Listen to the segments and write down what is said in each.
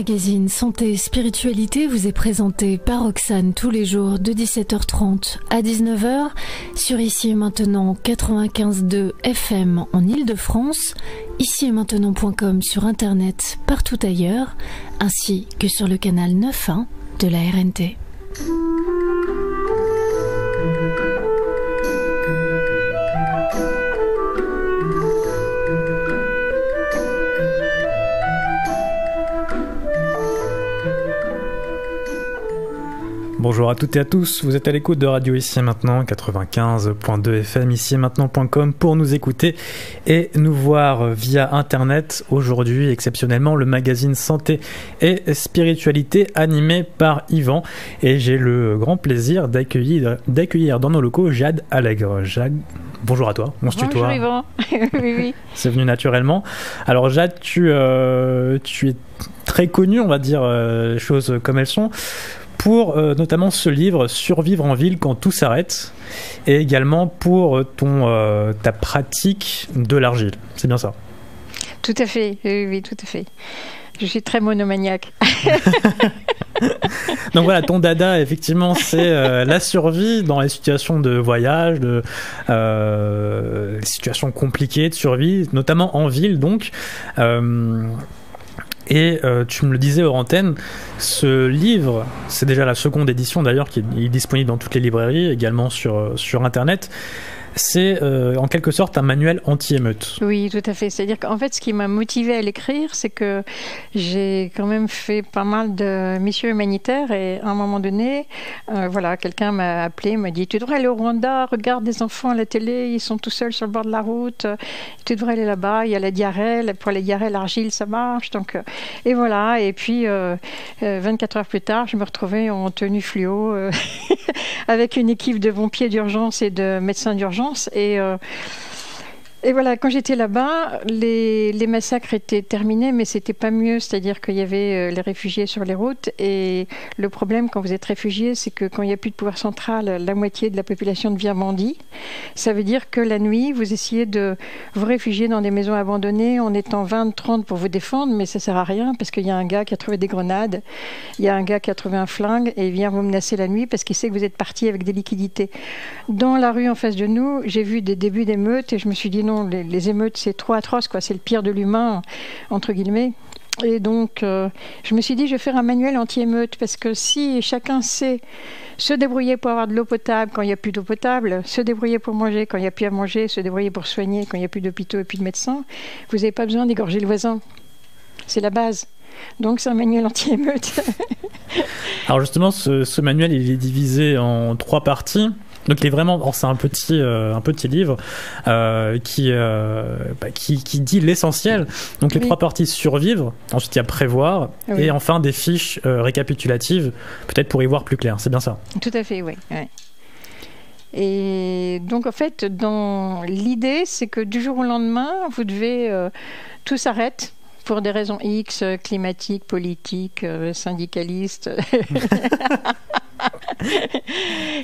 magazine Santé et Spiritualité vous est présenté par Roxane tous les jours de 17h30 à 19h sur Ici et Maintenant 95.2 FM en Ile-de-France, ici-et-maintenant.com sur Internet partout ailleurs, ainsi que sur le canal 9.1 de la RNT. Bonjour à toutes et à tous, vous êtes à l'écoute de Radio Ici et Maintenant, 95.2 FM, ici et maintenant.com pour nous écouter et nous voir via Internet. Aujourd'hui, exceptionnellement, le magazine Santé et Spiritualité animé par Yvan. Et j'ai le grand plaisir d'accueillir dans nos locaux Jade Allègre. Jade, bonjour à toi, on se tutoie. Bonjour Yvan, oui. C'est venu naturellement. Alors Jade, tu es très connue, on va dire les choses comme elles sont, pour notamment ce livre Survivre en ville quand tout s'arrête, et également pour ta pratique de l'argile. C'est bien ça? Tout à fait, oui, tout à fait. Je suis très monomaniaque. Donc voilà, ton dada, effectivement, c'est la survie dans les situations de voyage, les situations compliquées de survie, notamment en ville, donc. Et tu me le disais hors antenne, ce livre, c'est déjà la seconde édition d'ailleurs, qui est disponible dans toutes les librairies, également sur Internet. C'est en quelque sorte un manuel anti-émeute. Oui, tout à fait. C'est-à-dire qu'en fait, ce qui m'a motivée à l'écrire, c'est que j'ai quand même fait pas mal de missions humanitaires et à un moment donné, quelqu'un m'a appelé, m'a dit « Tu devrais aller au Rwanda, regarde des enfants à la télé, ils sont tout seuls sur le bord de la route, tu devrais aller là-bas, il y a la diarrhée, pour la diarrhée, l'argile, ça marche. » Et voilà, et puis 24 heures plus tard, je me retrouvais en tenue fluo avec une équipe de pompiers d'urgence et de médecins d'urgence. Et voilà, quand j'étais là-bas, les massacres étaient terminés, mais c'était pas mieux. C'est-à-dire qu'il y avait les réfugiés sur les routes. Et le problème, quand vous êtes réfugié, c'est que quand il n'y a plus de pouvoir central, la moitié de la population devient bandit. Ça veut dire que la nuit, vous essayez de vous réfugier dans des maisons abandonnées en étant 20, 30 pour vous défendre, mais ça sert à rien parce qu'il y a un gars qui a trouvé des grenades, il y a un gars qui a trouvé un flingue et il vient vous menacer la nuit parce qu'il sait que vous êtes parti avec des liquidités. Dans la rue en face de nous, j'ai vu des débuts d'émeutes et je me suis dit non, les émeutes, c'est trop atroce, quoi. C'est le pire de l'humain, entre guillemets. Et donc, je me suis dit, je vais faire un manuel anti-émeute, parce que si chacun sait se débrouiller pour avoir de l'eau potable quand il n'y a plus d'eau potable, se débrouiller pour manger quand il n'y a plus à manger, se débrouiller pour soigner quand il n'y a plus d'hôpitaux et plus de médecins, vous n'avez pas besoin d'égorger le voisin. C'est la base. Donc, c'est un manuel anti-émeute. Alors justement, ce manuel, il est divisé en 3 parties. Donc il est vraiment, c'est un petit livre qui dit l'essentiel. Donc les 3 parties: survivre, ensuite il y a prévoir, et enfin des fiches récapitulatives, peut-être pour y voir plus clair. C'est bien ça? Tout à fait, oui. Et donc en fait, dans l'idée, c'est que du jour au lendemain, vous devez tout s'arrête. Pour des raisons X, climatiques, politiques, syndicalistes.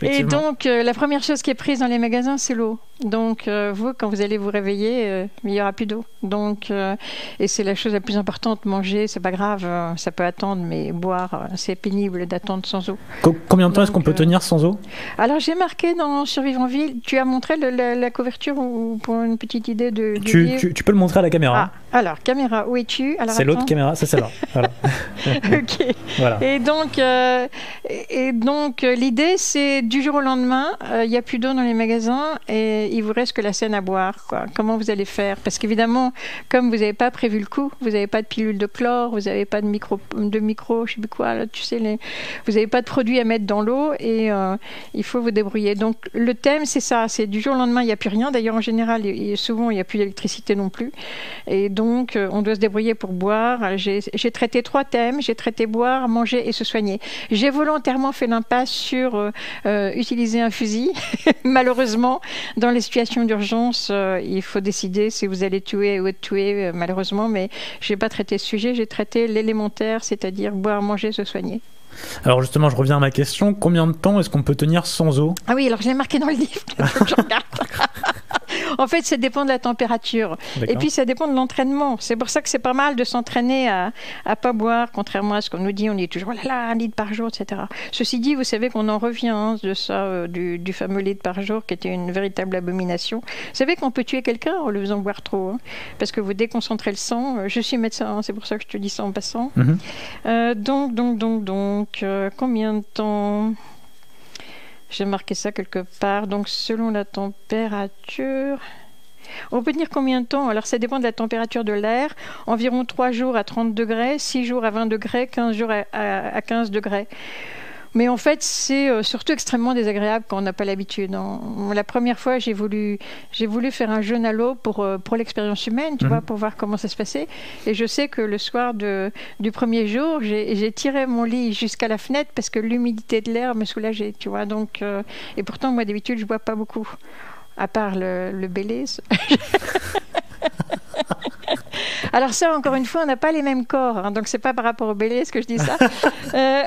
Et donc, la première chose qui est prise dans les magasins, c'est l'eau. Donc, vous, quand vous allez vous réveiller, il n'y aura plus d'eau. Donc, et c'est la chose la plus importante, manger, c'est pas grave, ça peut attendre, mais boire, c'est pénible d'attendre sans eau. Combien de temps est-ce qu'on peut tenir sans eau? Alors, j'ai marqué dans Survivre en ville, tu as montré la couverture ou pour une petite idée de tu peux le montrer à la caméra. Ah, alors, caméra, où es-tu? Alors, c'est l'autre caméra, c'est celle-là. Voilà. Ok. Voilà. Et donc l'idée, c'est du jour au lendemain, il n'y a plus d'eau dans les magasins et il vous reste que la Seine à boire, quoi. Comment vous allez faire? Parce qu'évidemment, comme vous n'avez pas prévu le coup, vous n'avez pas de pilule de chlore, vous n'avez pas de micro, je sais plus quoi, là, tu sais, vous n'avez pas de produits à mettre dans l'eau et il faut vous débrouiller. Donc le thème, c'est ça, c'est du jour au lendemain, il n'y a plus rien. D'ailleurs, en général, souvent, il n'y a plus d'électricité non plus. Et donc, on doit se débrouiller pour boire. J'ai traité 3 thèmes, j'ai traité boire, manger et se soigner. J'ai volontairement fait l'impasse sur utiliser un fusil. Malheureusement, dans les situations d'urgence, il faut décider si vous allez tuer ou être tué, malheureusement, mais je n'ai pas traité ce sujet, j'ai traité l'élémentaire, c'est-à-dire boire, manger, se soigner. Alors justement, je reviens à ma question. Combien de temps est-ce qu'on peut tenir sans eau? Ah oui, alors je l'ai marqué dans le livre. Je regarde. En fait, ça dépend de la température. Et puis, ça dépend de l'entraînement. C'est pour ça que c'est pas mal de s'entraîner à pas boire, contrairement à ce qu'on nous dit. On dit toujours, oh là là, 1 litre par jour, etc. Ceci dit, vous savez qu'on en revient de ça, du fameux litre par jour, qui était une véritable abomination. Vous savez qu'on peut tuer quelqu'un en le faisant boire trop, hein, parce que vous déconcentrez le sang. Je suis médecin, hein, c'est pour ça que je te dis ça en passant. Donc, combien de temps? J'ai marqué ça quelque part. Donc, selon la température... On peut tenir combien de temps? Alors, ça dépend de la température de l'air. Environ 3 jours à 30 degrés, 6 jours à 20 degrés, 15 jours à 15 degrés. Mais en fait, c'est surtout extrêmement désagréable quand on n'a pas l'habitude. La première fois, j'ai voulu faire un jeûne à l'eau pour l'expérience humaine, tu vois, pour voir comment ça se passait. Et je sais que le soir du premier jour, j'ai tiré mon lit jusqu'à la fenêtre parce que l'humidité de l'air me soulageait, tu vois. Donc, et pourtant, moi, d'habitude, je bois pas beaucoup, à part le Baileys. Alors ça, encore une fois, on n'a pas les mêmes corps, hein, donc c'est pas par rapport au Baileys que je dis ça.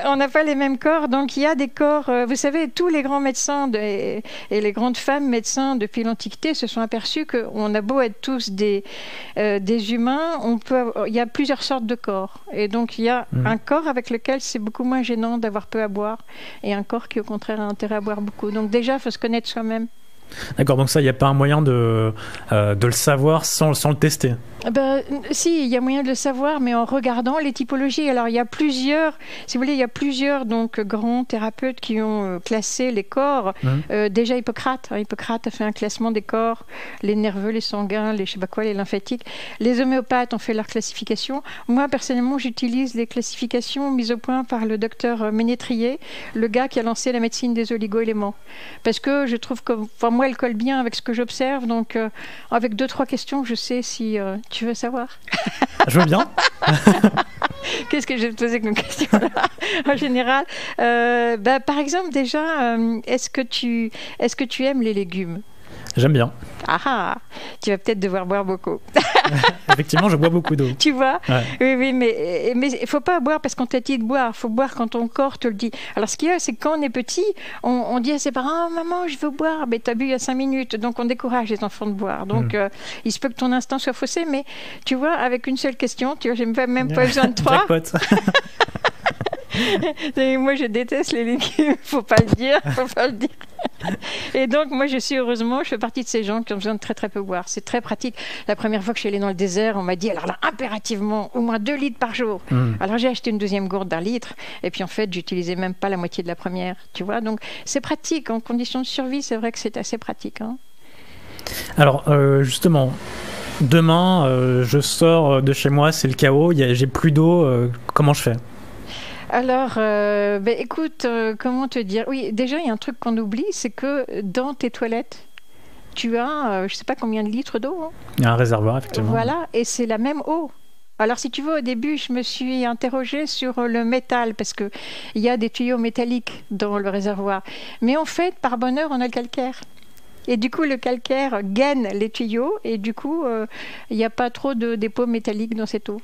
On n'a pas les mêmes corps, donc il y a des corps. Vous savez, tous les grands médecins et les grandes femmes médecins depuis l'Antiquité se sont aperçus qu'on a beau être tous des humains, il y a plusieurs sortes de corps, et donc il y a un corps avec lequel c'est beaucoup moins gênant d'avoir peu à boire, et un corps qui au contraire a intérêt à boire beaucoup. Donc déjà, il faut se connaître soi-même. D'accord, donc ça, il n'y a pas un moyen de le savoir sans le tester? Si, il y a moyen de le savoir, mais en regardant les typologies. Alors, il y a plusieurs, si vous voulez, il y a plusieurs donc, grands thérapeutes qui ont classé les corps. Déjà Hippocrate. Hippocrate a fait un classement des corps, les nerveux, les sanguins, les je sais pas quoi, les lymphatiques. Les homéopathes ont fait leur classification. Moi, personnellement, j'utilise les classifications mises au point par le docteur Ménétrier, le gars qui a lancé la médecine des oligo-éléments. Parce que je trouve que, enfin, moi, elle colle bien avec ce que j'observe. Donc, avec 2-3 questions, je sais si tu veux savoir. Je veux bien. Qu'est-ce que je vais te poser comme question là, en général? Par exemple, déjà, est-ce que tu aimes les légumes? J'aime bien. Ah, tu vas peut-être devoir boire beaucoup. Effectivement, je bois beaucoup d'eau. Tu vois? Ouais. Oui, mais il ne faut pas boire parce qu'on t'a dit de boire. Il faut boire quand ton corps te le dit. Alors, ce qu'il y a, c'est que quand on est petit, on dit à ses parents, maman, je veux boire. Mais tu as bu il y a 5 minutes. Donc, on décourage les enfants de boire. Donc, il se peut que ton instinct soit faussé. Mais tu vois, avec une seule question, tu vois, j'ai même pas besoin de 3. Moi, je déteste les légumes. Faut pas le dire. Et donc, moi, je fais partie de ces gens qui ont besoin de très très peu boire. C'est très pratique. La première fois que je suis allée dans le désert, on m'a dit, alors là, impérativement, au moins 2 litres par jour. Alors, j'ai acheté une deuxième gourde d'1 litre. Et puis, en fait, j'utilisais même pas la moitié de la première. Tu vois, donc, c'est pratique. En conditions de survie, c'est vrai que c'est assez pratique. Hein. Alors, justement, demain, je sors de chez moi, c'est le chaos, j'ai plus d'eau. Comment je fais? Alors, écoute, comment te dire? Oui, déjà, il y a un truc qu'on oublie, c'est que dans tes toilettes, tu as, je ne sais pas combien de litres d'eau. Hein. Il y a un réservoir, effectivement. Voilà, et c'est la même eau. Alors, si tu veux, au début, je me suis interrogée sur le métal, parce qu'il y a des tuyaux métalliques dans le réservoir. Mais en fait, par bonheur, on a le calcaire. Et du coup, le calcaire gaine les tuyaux, et du coup, il n'y a pas trop de dépôts métalliques dans cette eau.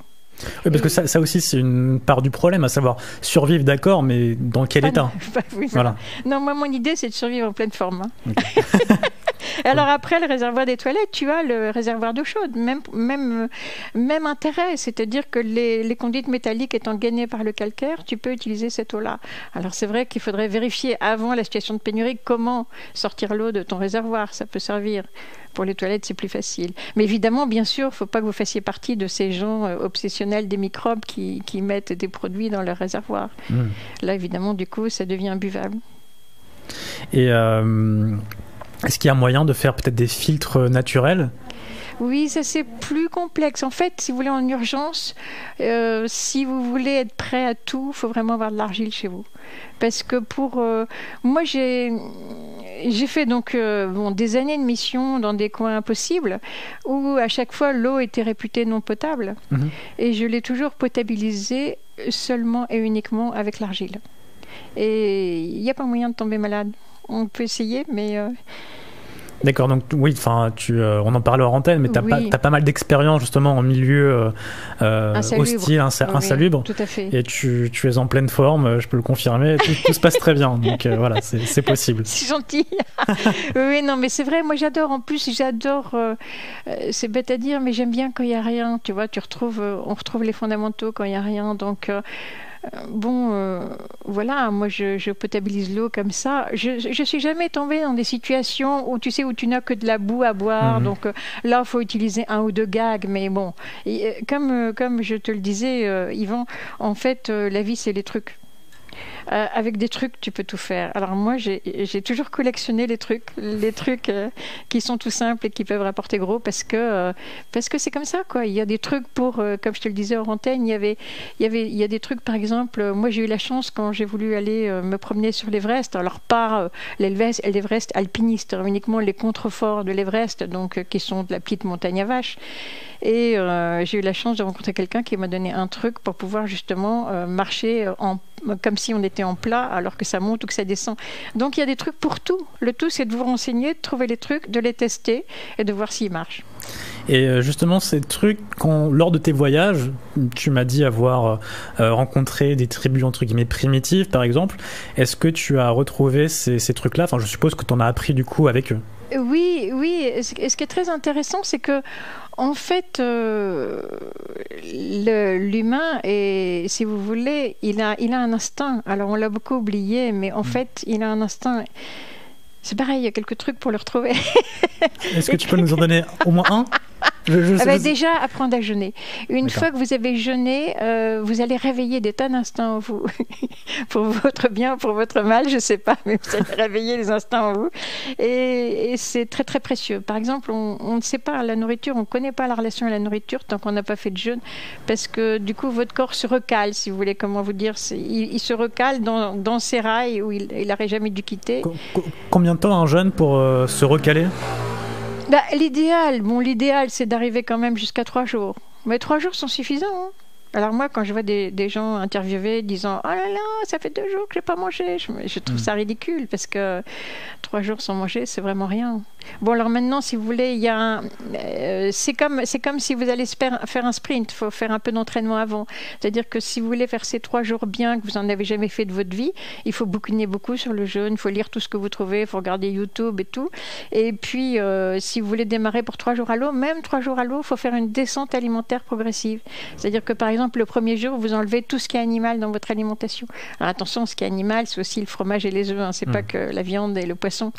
Oui, parce que ça aussi, c'est une part du problème, à savoir survivre, d'accord, mais dans quel état? Oui, voilà. Non, moi, mon idée, c'est de survivre en pleine forme. Hein. Okay. Alors après le réservoir des toilettes, tu as le réservoir d'eau chaude, même intérêt, c'est-à-dire que les conduites métalliques étant gainées par le calcaire, tu peux utiliser cette eau-là. Alors c'est vrai qu'il faudrait vérifier avant la situation de pénurie comment sortir l'eau de ton réservoir, ça peut servir. Pour les toilettes, c'est plus facile. Mais évidemment, bien sûr, il ne faut pas que vous fassiez partie de ces gens obsessionnels des microbes qui mettent des produits dans leur réservoir. Là, évidemment, du coup, ça devient imbuvable. Et est-ce qu'il y a moyen de faire peut-être des filtres naturels? Oui, ça c'est plus complexe. En fait, si vous voulez en urgence, si vous voulez être prêt à tout, il faut vraiment avoir de l'argile chez vous. Parce que moi, j'ai fait donc des années de mission dans des coins impossibles où à chaque fois l'eau était réputée non potable. Et je l'ai toujours potabilisée seulement et uniquement avec l'argile. Et il n'y a pas moyen de tomber malade. On peut essayer, mais... D'accord, donc oui, on en parle hors antenne, mais t'as pas mal d'expérience justement en milieu hostile, insalubre. Tout à fait. Et tu es en pleine forme, je peux le confirmer, tout se passe très bien, donc voilà, c'est possible. C'est gentil. Oui, non, mais c'est vrai, moi j'adore, c'est bête à dire, mais j'aime bien quand il n'y a rien, tu vois, on retrouve les fondamentaux quand il n'y a rien, donc... voilà, moi je potabilise l'eau comme ça. Je suis jamais tombée dans des situations où tu n'as que de la boue à boire. Donc là, il faut utiliser 1 ou 2 gags. Mais bon, comme je te le disais, Yvan, en fait, la vie, c'est les trucs. Avec des trucs, tu peux tout faire. Alors moi, j'ai toujours collectionné les trucs qui sont tout simples et qui peuvent rapporter gros parce que c'est comme ça, quoi. Il y a des trucs pour, comme je te le disais hors antenne, il y a des trucs, par exemple, moi j'ai eu la chance quand j'ai voulu aller me promener sur l'Everest, alors pas l'Everest alpiniste, uniquement les contreforts de l'Everest, donc qui sont de la petite montagne à vaches. Et j'ai eu la chance de rencontrer quelqu'un qui m'a donné un truc pour pouvoir justement marcher comme si on était en plat alors que ça monte ou que ça descend. Donc il y a des trucs pour tout. Le tout, c'est de vous renseigner, de trouver les trucs, de les tester et de voir s'ils marchent. Et justement, ces trucs, lors de tes voyages, tu m'as dit avoir rencontré des tribus entre guillemets primitives, par exemple. Est-ce que tu as retrouvé ces trucs-là ? Enfin, je suppose que tu en as appris du coup avec eux. Oui. Et ce qui est très intéressant, c'est que en fait, l'humain, si vous voulez, il a un instinct. Alors, on l'a beaucoup oublié, mais en fait, il a un instinct. C'est pareil, il y a quelques trucs pour le retrouver. Est-ce que tu peux nous en donner au moins un ? Déjà, apprendre à jeûner. Une fois que vous avez jeûné, vous allez réveiller des tas d'instincts en vous. Pour votre bien ou pour votre mal, je ne sais pas, mais vous allez réveiller les instincts en vous. Et c'est très, très précieux. Par exemple, on ne sait pas la nourriture, on ne connaît pas la relation à la nourriture tant qu'on n'a pas fait de jeûne, parce que du coup, votre corps se recale, si vous voulez, comment vous dire. Il se recale dans ses rails où il n'aurait jamais dû quitter. Combien de temps un jeûne pour se recaler ? L'idéal, c'est d'arriver quand même jusqu'à 3 jours. Mais 3 jours sont suffisants. Hein. Alors moi, quand je vois des gens interviewés disant « Oh là là, ça fait 2 jours que je n'ai pas mangé », je trouve ça ridicule parce que 3 jours sans manger, c'est vraiment rien. Bon, alors maintenant, si vous voulez, c'est comme si vous allez faire un sprint. Il faut faire un peu d'entraînement avant. C'est-à-dire que si vous voulez faire ces 3 jours bien, que vous n'en avez jamais fait de votre vie, il faut bouquiner beaucoup sur le jeûne, il faut lire tout ce que vous trouvez, il faut regarder YouTube et tout. Et puis, si vous voulez démarrer pour 3 jours à l'eau, même 3 jours à l'eau, il faut faire une descente alimentaire progressive. C'est-à-dire que, par exemple, le premier jour, vous enlevez tout ce qui est animal dans votre alimentation. Alors attention, ce qui est animal, c'est aussi le fromage et les œufs, hein. C'est pas que la viande et le poisson.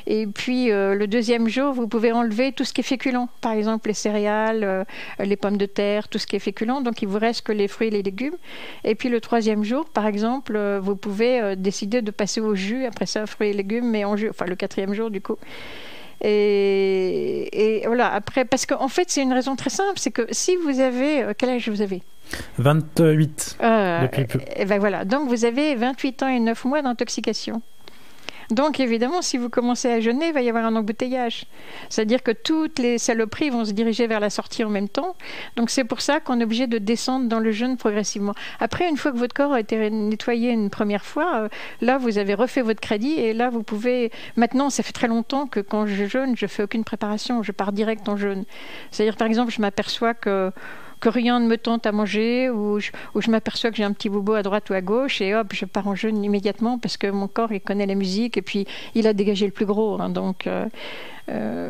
Et puis le deuxième jour, vous pouvez enlever tout ce qui est féculent, par exemple les céréales, les pommes de terre, tout ce qui est féculent. Donc il vous reste que les fruits et les légumes. Et puis le troisième jour, par exemple, vous pouvez décider de passer au jus. Après ça, fruits et légumes, mais en jus. Enfin le 4e jour du coup. Et voilà. Après, parce qu'en fait, c'est une raison très simple, c'est que si vous avez quel âge vous avez ? 28 depuis peu. Et ben voilà. Donc vous avez 28 ans et 9 mois d'intoxication. Donc évidemment, si vous commencez à jeûner, il va y avoir un embouteillage. C'est-à-dire que toutes les saloperies vont se diriger vers la sortie en même temps. Donc c'est pour ça qu'on est obligé de descendre dans le jeûne progressivement. Après, une fois que votre corps a été nettoyé une première fois, là, vous avez refait votre crédit et là, vous pouvez... Maintenant, ça fait très longtemps que quand je jeûne, je fais aucune préparation. Je pars direct en jeûne. C'est-à-dire, par exemple, je m'aperçois que rien ne me tente à manger ou je m'aperçois que j'ai un petit bobo à droite ou à gauche et hop, je pars en jeûne immédiatement parce que mon corps, il connaît la musique et puis il a dégagé le plus gros. Hein, donc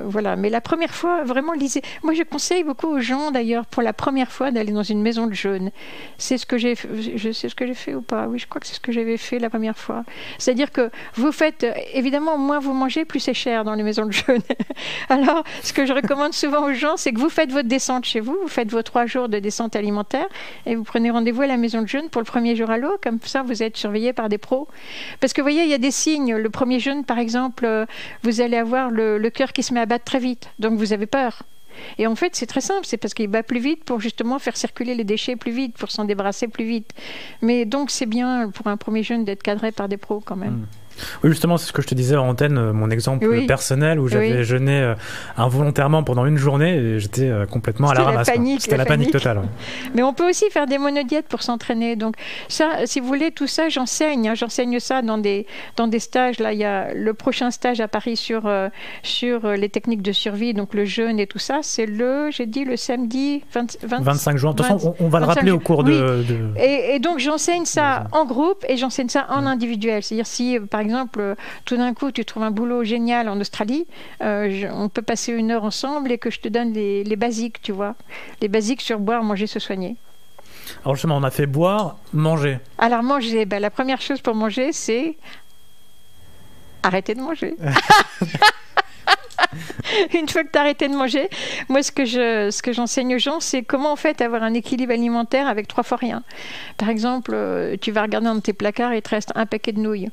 voilà. Mais la première fois, vraiment, lisez. Moi, je conseille beaucoup aux gens, d'ailleurs, pour la première fois, d'aller dans une maison de jeûne. C'est ce que j'ai fait. Je sais ce que j'ai fait ou pas. Oui, je crois que c'est ce que j'avais fait la première fois. C'est-à-dire que vous faites, évidemment, moins vous mangez, plus c'est cher dans les maisons de jeûne. Alors, ce que je recommande souvent aux gens, c'est que vous faites votre descente chez vous, vous faites vos 3 jours de descente alimentaire et vous prenez rendez-vous à la maison de jeûne pour le premier jour à l'eau. Comme ça, vous êtes surveillé par des pros. Parce que, vous voyez, il y a des signes. Le premier jeûne, par exemple, vous allez avoir le cœur qui se met à battre très vite. Donc, vous avez peur. Et en fait, c'est très simple. C'est parce qu'il bat plus vite pour justement faire circuler les déchets plus vite, pour s'en débarrasser plus vite. Mais donc, c'est bien pour un premier jeûne d'être cadré par des pros quand même. Oui, justement, c'est ce que je te disais en antenne, mon exemple personnel où j'avais jeûné involontairement pendant une journée et j'étais complètement à la ramasse. C'était la panique totale. Ouais. Mais on peut aussi faire des monodiètes pour s'entraîner. Donc ça, si vous voulez, tout ça, j'enseigne. J'enseigne ça dans des stages. Là, il y a le prochain stage à Paris sur les techniques de survie, donc le jeûne et tout ça. C'est le samedi 25 juin. De toute façon, on va le rappeler au cours de... Et donc, j'enseigne ça en groupe et j'enseigne ça en individuel. C'est-à-dire si, par exemple, tout d'un coup, tu trouves un boulot génial en Australie, on peut passer 1 heure ensemble et que je te donne les basiques, tu vois. Les basiques sur boire, manger, se soigner. Alors justement, on a fait boire, manger. Alors manger, la première chose pour manger, c'est arrêter de manger. Une fois que tu as arrêté de manger, moi ce que j'enseigne aux gens, c'est comment en fait avoir un équilibre alimentaire avec 3 fois rien. Par exemple, tu vas regarder dans tes placards, il te reste un paquet de nouilles.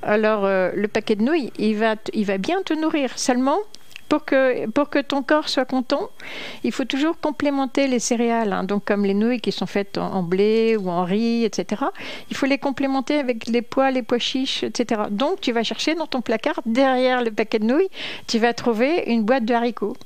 Alors le paquet de nouilles, il va bien te nourrir. Seulement, pour que ton corps soit content, il faut toujours complémenter les céréales. Hein. Donc comme les nouilles qui sont faites en blé ou en riz, etc. Il faut les complémenter avec les pois chiches, etc. Donc tu vas chercher dans ton placard, derrière le paquet de nouilles, tu vas trouver une boîte de haricots.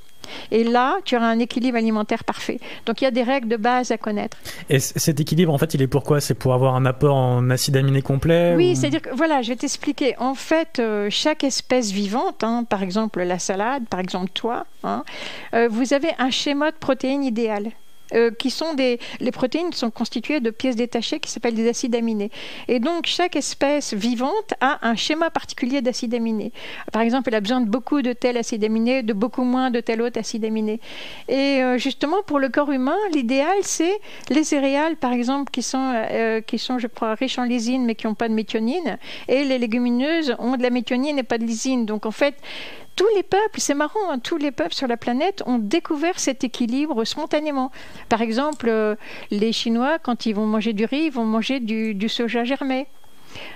Et là, tu auras un équilibre alimentaire parfait. Donc, il y a des règles de base à connaître. Et cet équilibre, en fait, il est pourquoi ? C'est pour avoir un apport en acides aminés complet ? Oui, c'est-à-dire que, voilà, je vais t'expliquer. En fait, chaque espèce vivante, hein, par exemple la salade, par exemple toi, hein, vous avez un schéma de protéines idéal. Les protéines sont constituées de pièces détachées qui s'appellent des acides aminés. Et donc, chaque espèce vivante a un schéma particulier d'acides aminés. Par exemple, elle a besoin de beaucoup de tel acide aminé, de beaucoup moins de tel autre acide aminé. Et justement, pour le corps humain, l'idéal, c'est les céréales, par exemple, qui sont, je crois, riches en lysine, mais qui n'ont pas de méthionine. Et les légumineuses ont de la méthionine et pas de lysine. Donc, en fait, tous les peuples, c'est marrant, hein, tous les peuples sur la planète ont découvert cet équilibre spontanément. Par exemple, les Chinois, quand ils vont manger du riz, ils vont manger du soja germé.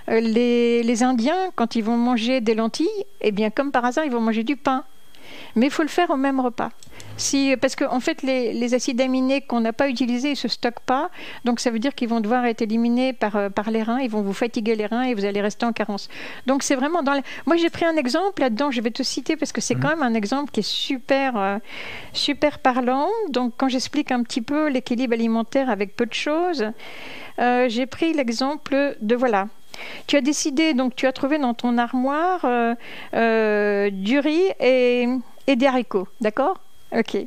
Les Indiens, quand ils vont manger des lentilles, eh bien, comme par hasard, ils vont manger du pain. Mais il faut le faire au même repas. Parce qu'en fait, les acides aminés qu'on n'a pas utilisés, ils ne se stockent pas. Donc, ça veut dire qu'ils vont devoir être éliminés par les reins. Ils vont vous fatiguer les reins et vous allez rester en carence. Donc, c'est vraiment Moi, j'ai pris un exemple là-dedans. Je vais te citer parce que c'est quand même un exemple qui est super parlant. Donc, quand j'explique un petit peu l'équilibre alimentaire avec peu de choses, j'ai pris l'exemple de, voilà, tu as décidé, donc tu as trouvé dans ton armoire du riz et des haricots, d'accord ? Ok.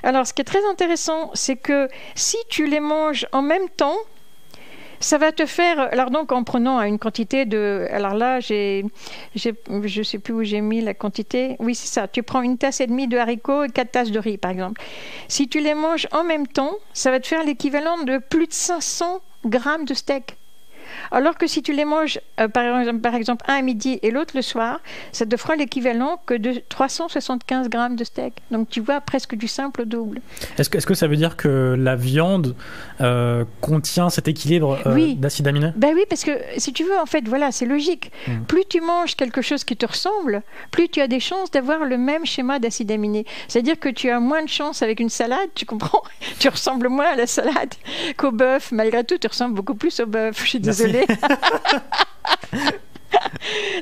Alors, ce qui est très intéressant, c'est que si tu les manges en même temps, ça va te faire... Alors donc, en prenant une quantité de... Alors là, je ne sais plus où j'ai mis la quantité. Oui, c'est ça. Tu prends 1,5 tasse de haricots et 4 tasses de riz, par exemple. Si tu les manges en même temps, ça va te faire l'équivalent de plus de 500 grammes de steak. Alors que si tu les manges, par exemple, un à midi et l'autre le soir, ça te fera l'équivalent que de 375 grammes de steak. Donc, tu vois, presque du simple au double. Est-ce que ça veut dire que la viande contient cet équilibre d'acides aminés ? Ben oui, parce que si tu veux, en fait, voilà, c'est logique. Plus tu manges quelque chose qui te ressemble, plus tu as des chances d'avoir le même schéma d'acides aminés. C'est-à-dire que tu as moins de chances avec une salade, tu comprends ? Tu ressembles moins à la salade qu'au bœuf. Malgré tout, tu ressembles beaucoup plus au bœuf. Je suis désolée.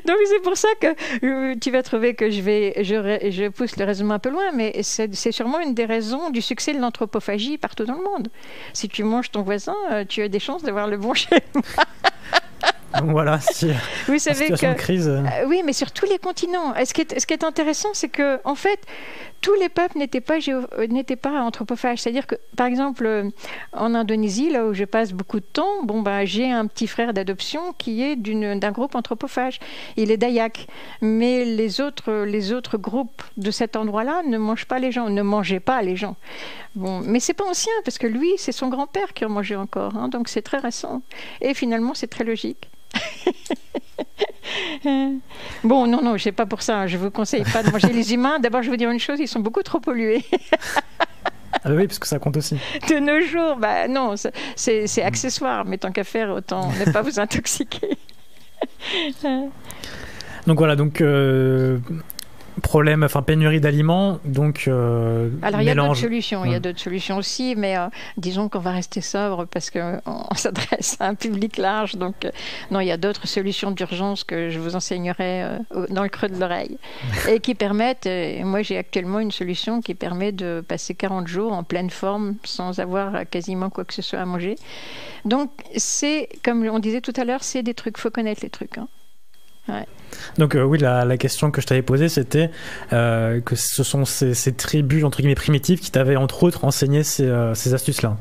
Donc c'est pour ça que tu vas trouver que je pousse le raisonnement un peu loin, mais c'est sûrement une des raisons du succès de l'anthropophagie partout dans le monde. Si tu manges ton voisin, tu as des chances d'avoir le bon schéma. Voilà, vous savez situation de crise. Oui, mais sur tous les continents. Ce qui est intéressant, c'est que en fait, tous les peuples n'étaient pas anthropophages. C'est-à-dire que, par exemple, en Indonésie, là où je passe beaucoup de temps, j'ai un petit frère d'adoption qui est d'un groupe anthropophage. Il est Dayak. Mais les autres groupes de cet endroit-là ne mangent pas les gens, ne mangeaient pas les gens. Bon, mais c'est pas ancien, parce que lui, c'est son grand-père qui en mangeait encore. Hein, donc c'est très récent. Et finalement, c'est très logique. Bon, non, je sais pas pour ça. Je vous conseille pas de manger les humains. D'abord, je vais vous dire une chose, ils sont beaucoup trop pollués. Ah oui, parce que ça compte aussi. De nos jours, non, c'est accessoire. Mais tant qu'à faire, autant ne pas vous intoxiquer. Donc voilà, problème, enfin pénurie d'aliments, donc alors il y a d'autres solutions, il y a d'autres solutions aussi, mais disons qu'on va rester sobre parce qu'on s'adresse à un public large, donc non, il y a d'autres solutions d'urgence que je vous enseignerai dans le creux de l'oreille et qui permettent, moi j'ai actuellement une solution qui permet de passer 40 jours en pleine forme sans avoir quasiment quoi que ce soit à manger. Donc c'est, comme on disait tout à l'heure, c'est des trucs, il faut connaître les trucs. Hein. Ouais. Donc oui, la question que je t'avais posée, c'était que ce sont ces tribus entre guillemets primitives qui t'avaient entre autres enseigné ces astuces-là.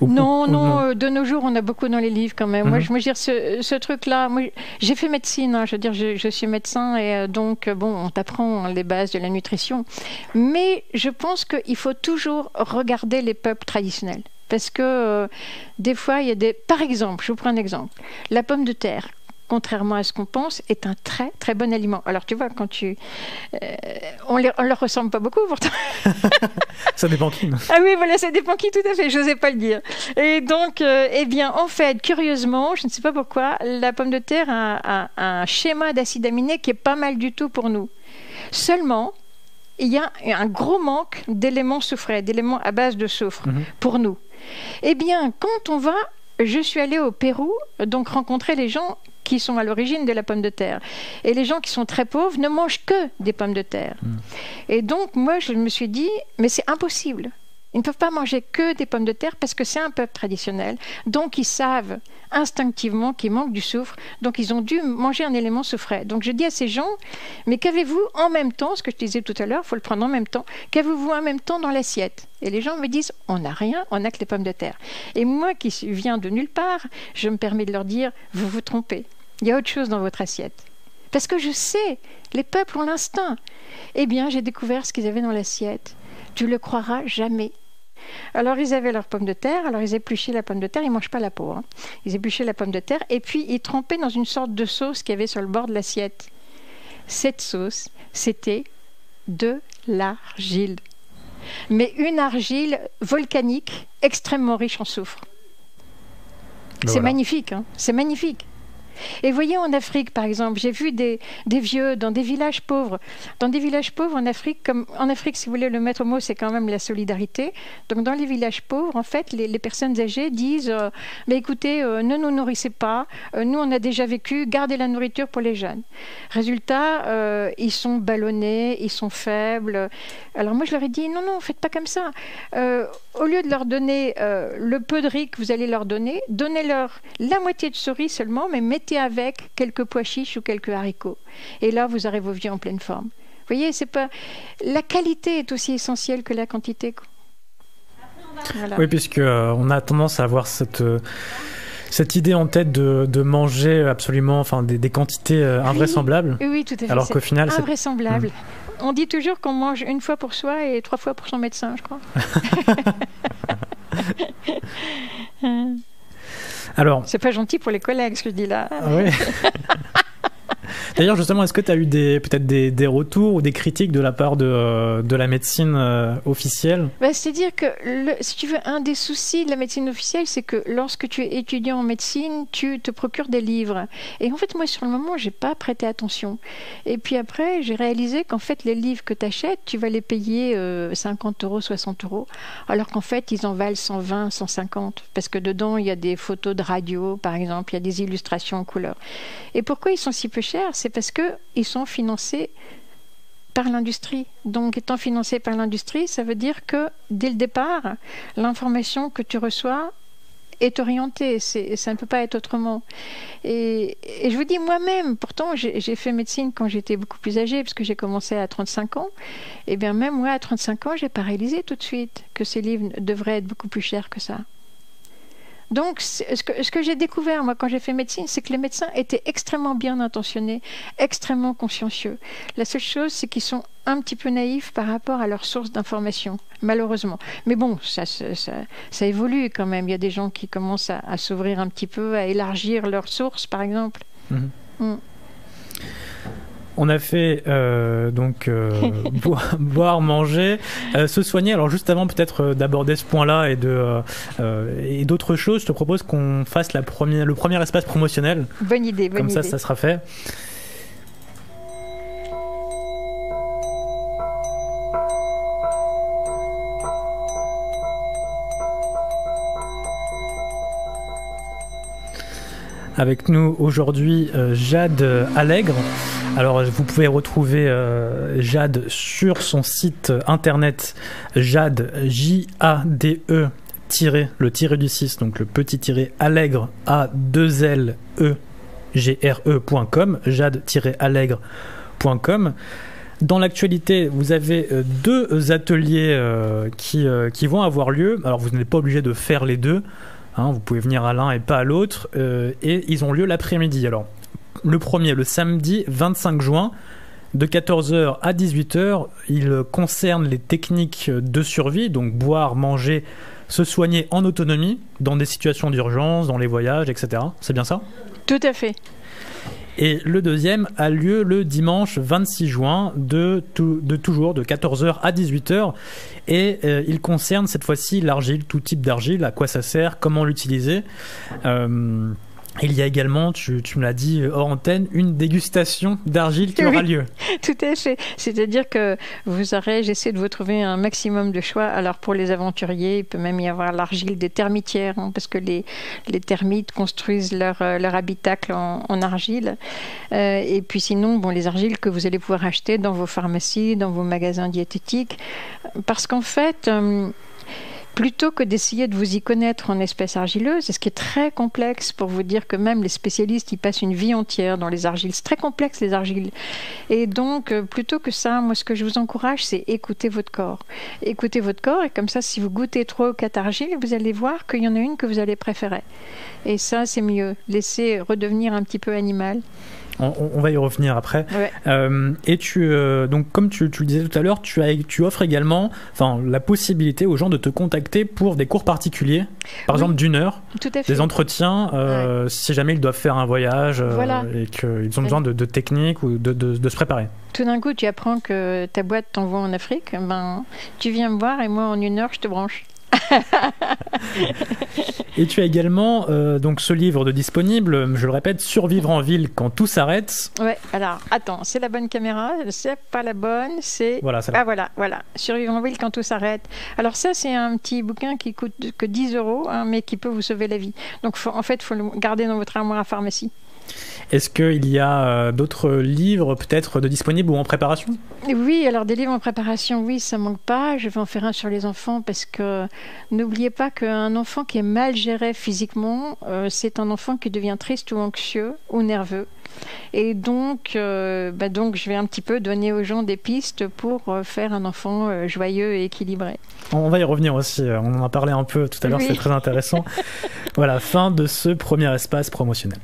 Non, de nos jours, on a beaucoup dans les livres quand même. Moi, je veux dire, ce truc-là, moi, j'ai fait médecine, hein, je veux dire, je suis médecin et donc, bon, on t'apprend les bases de la nutrition. Mais je pense qu'il faut toujours regarder les peuples traditionnels. Parce que des fois, il y a des... Par exemple, je vous prends un exemple. La pomme de terre, contrairement à ce qu'on pense, est un très très bon aliment. Alors tu vois, quand on leur ressemble pas beaucoup pourtant. Ça dépend qui. Ah oui, voilà, ça dépend qui, tout à fait. Je n'osais pas le dire. Et donc, eh bien, en fait, curieusement, je ne sais pas pourquoi, la pomme de terre a un schéma d'acides aminés qui est pas mal du tout pour nous. Seulement, il y a un gros manque d'éléments soufrés, d'éléments à base de soufre pour nous. Eh bien, quand on va... Je suis allée au Pérou, donc rencontrer les gens qui sont à l'origine de la pomme de terre. Et les gens qui sont très pauvres ne mangent que des pommes de terre. Et donc, moi, je me suis dit, mais c'est impossible. Ils ne peuvent pas manger que des pommes de terre parce que c'est un peuple traditionnel. Donc, ils savent instinctivement qu'il manque du soufre. Donc, ils ont dû manger un élément soufré. Donc, je dis à ces gens, mais qu'avez-vous en même temps, ce que je disais tout à l'heure, il faut le prendre en même temps, qu'avez-vous en même temps dans l'assiette? Et les gens me disent, on n'a rien, on n'a que les pommes de terre. Et moi qui viens de nulle part, je me permets de leur dire, vous vous trompez. Il y a autre chose dans votre assiette. Parce que je sais, les peuples ont l'instinct. Eh bien, j'ai découvert ce qu'ils avaient dans l'assiette. Tu le croiras jamais. Alors, ils avaient leurs pommes de terre, alors ils épluchaient la pomme de terre, ils ne mangent pas la peau. Hein. Ils épluchaient la pomme de terre et puis ils trempaient dans une sorte de sauce qu'il y avait sur le bord de l'assiette. Cette sauce, c'était de l'argile. Mais une argile volcanique extrêmement riche en soufre. C'est magnifique, hein, c'est magnifique. Et voyez, en Afrique, par exemple, j'ai vu des vieux dans des villages pauvres. Dans des villages pauvres en Afrique, comme en Afrique, si vous voulez, le maître mot, c'est quand même la solidarité. Donc, dans les villages pauvres, en fait, les personnes âgées disent mais écoutez, ne nous nourrissez pas. Nous, on a déjà vécu. Gardez la nourriture pour les jeunes. Résultat, ils sont ballonnés, ils sont faibles. Alors, moi, je leur ai dit non, faites pas comme ça. Au lieu de leur donner le peu de riz que vous allez leur donner, donnez-leur la moitié de ce riz seulement, mais mettez avec quelques pois chiches ou quelques haricots. Et là, vous aurez vos vies en pleine forme. Vous voyez, c'est pas... La qualité est aussi essentielle que la quantité. Voilà. Oui, puisque on a tendance à avoir cette idée en tête de manger absolument, enfin des quantités invraisemblables. Oui, tout à fait. Alors qu'au final, c'est invraisemblable. On dit toujours qu'on mange une fois pour soi et 3 fois pour son médecin, je crois. Alors, c'est pas gentil pour les collègues ce que je dis là. Oui. D'ailleurs, justement, est-ce que tu as eu peut-être des retours ou des critiques de la part de la médecine officielle? C'est-à-dire que, si tu veux, un des soucis de la médecine officielle, c'est que lorsque tu es étudiant en médecine, tu te procures des livres. Et en fait, moi, sur le moment, j'ai pas prêté attention. Et puis après, j'ai réalisé qu'en fait, les livres que tu achètes, tu vas les payer 50 €, 60 €, alors qu'en fait, ils en valent 120, 150. Parce que dedans, il y a des photos de radio, par exemple, il y a des illustrations en couleur. Et pourquoi ils sont si peu chers? C'est parce qu'ils sont financés par l'industrie. Donc, étant financés par l'industrie, ça veut dire que, dès le départ, l'information que tu reçois est orientée. Ça ne peut pas être autrement. Et je vous dis, moi-même, pourtant, j'ai fait médecine quand j'étais beaucoup plus âgée, parce que j'ai commencé à 35 ans. Et bien, même moi, à 35 ans, je n'ai pas réalisé tout de suite que ces livres devraient être beaucoup plus chers que ça. Donc, ce que j'ai découvert, moi, quand j'ai fait médecine, c'est que les médecins étaient extrêmement bien intentionnés, extrêmement consciencieux. La seule chose, c'est qu'ils sont un petit peu naïfs par rapport à leurs sources d'information, malheureusement. Mais bon, ça évolue quand même. Il y a des gens qui commencent à s'ouvrir un petit peu, à élargir leurs sources, par exemple. On a fait boire, manger, se soigner. Alors juste avant peut-être d'aborder ce point-là et d'autres choses, je te propose qu'on fasse le premier espace promotionnel. Bonne idée. Comme ça sera fait. Avec nous aujourd'hui Jade Allègre. Alors vous pouvez retrouver Jade sur son site internet Jade, J-A-D-E, le tiré du 6, donc le petit tiré Allègre, A-2-L-E-G-R-E.com, jade-allègre.com. Dans l'actualité, vous avez deux ateliers qui vont avoir lieu. Alors vous n'êtes pas obligé de faire les deux, hein, vous pouvez venir à l'un et pas à l'autre, et ils ont lieu l'après-midi. Alors le premier, le samedi 25 juin, de 14h à 18h, il concerne les techniques de survie, donc boire, manger, se soigner en autonomie dans des situations d'urgence, dans les voyages, etc. C'est bien ça ? Tout à fait. Et le deuxième a lieu le dimanche 26 juin toujours de 14h à 18h. Et il concerne cette fois-ci l'argile, tout type d'argile, à quoi ça sert, comment l'utiliser. Il y a également, tu me l'as dit hors antenne, une dégustation d'argile qui aura lieu. Tout à fait. C'est-à-dire que j'essaie de vous trouver un maximum de choix. Alors pour les aventuriers, il peut même y avoir l'argile des termitières, hein, parce que les termites construisent leur habitacle en argile. Et puis sinon, les argiles que vous allez pouvoir acheter dans vos pharmacies, dans vos magasins diététiques. Parce qu'en fait... plutôt que d'essayer de vous y connaître en espèces argileuses, et ce qui est très complexe pour vous dire que même les spécialistes, ils passent une vie entière dans les argiles. C'est très complexe, les argiles. Et donc, plutôt que ça, moi, ce que je vous encourage, c'est écouter votre corps. Écoutez votre corps, et comme ça, si vous goûtez 3 ou 4 argiles, vous allez voir qu'il y en a une que vous allez préférer. Et ça, c'est mieux. Laissez redevenir un petit peu animal. On va y revenir après. Ouais. Et donc comme tu le disais tout à l'heure, tu offres également la possibilité aux gens de te contacter pour des cours particuliers, par exemple d'1 heure, des entretiens, si jamais ils doivent faire un voyage et qu'ils ont besoin de techniques ou de se préparer. Tout d'un coup, tu apprends que ta boîte t'envoie en Afrique, tu viens me voir et moi, en 1 heure, je te branche. Et tu as également donc ce livre de disponible, je le répète, Survivre en ville quand tout s'arrête. Ouais, alors attends, c'est la bonne caméra, c'est pas la bonne, c'est voilà. Voilà, Survivre en ville quand tout s'arrête. Alors ça, c'est un petit bouquin qui coûte que 10 €, hein, mais qui peut vous sauver la vie. Donc en fait, il faut le garder dans votre armoire à pharmacie. Est-ce qu'il y a d'autres livres peut-être de disponibles ou en préparation ? Oui, alors des livres en préparation, oui, ça manque pas. Je vais en faire un sur les enfants parce que n'oubliez pas qu'un enfant qui est mal géré physiquement, c'est un enfant qui devient triste ou anxieux ou nerveux. Et donc je vais un petit peu donner aux gens des pistes pour faire un enfant joyeux et équilibré. On va y revenir aussi, on en a parlé un peu tout à l'heure, oui. C'est très intéressant. Voilà, fin de ce premier espace promotionnel.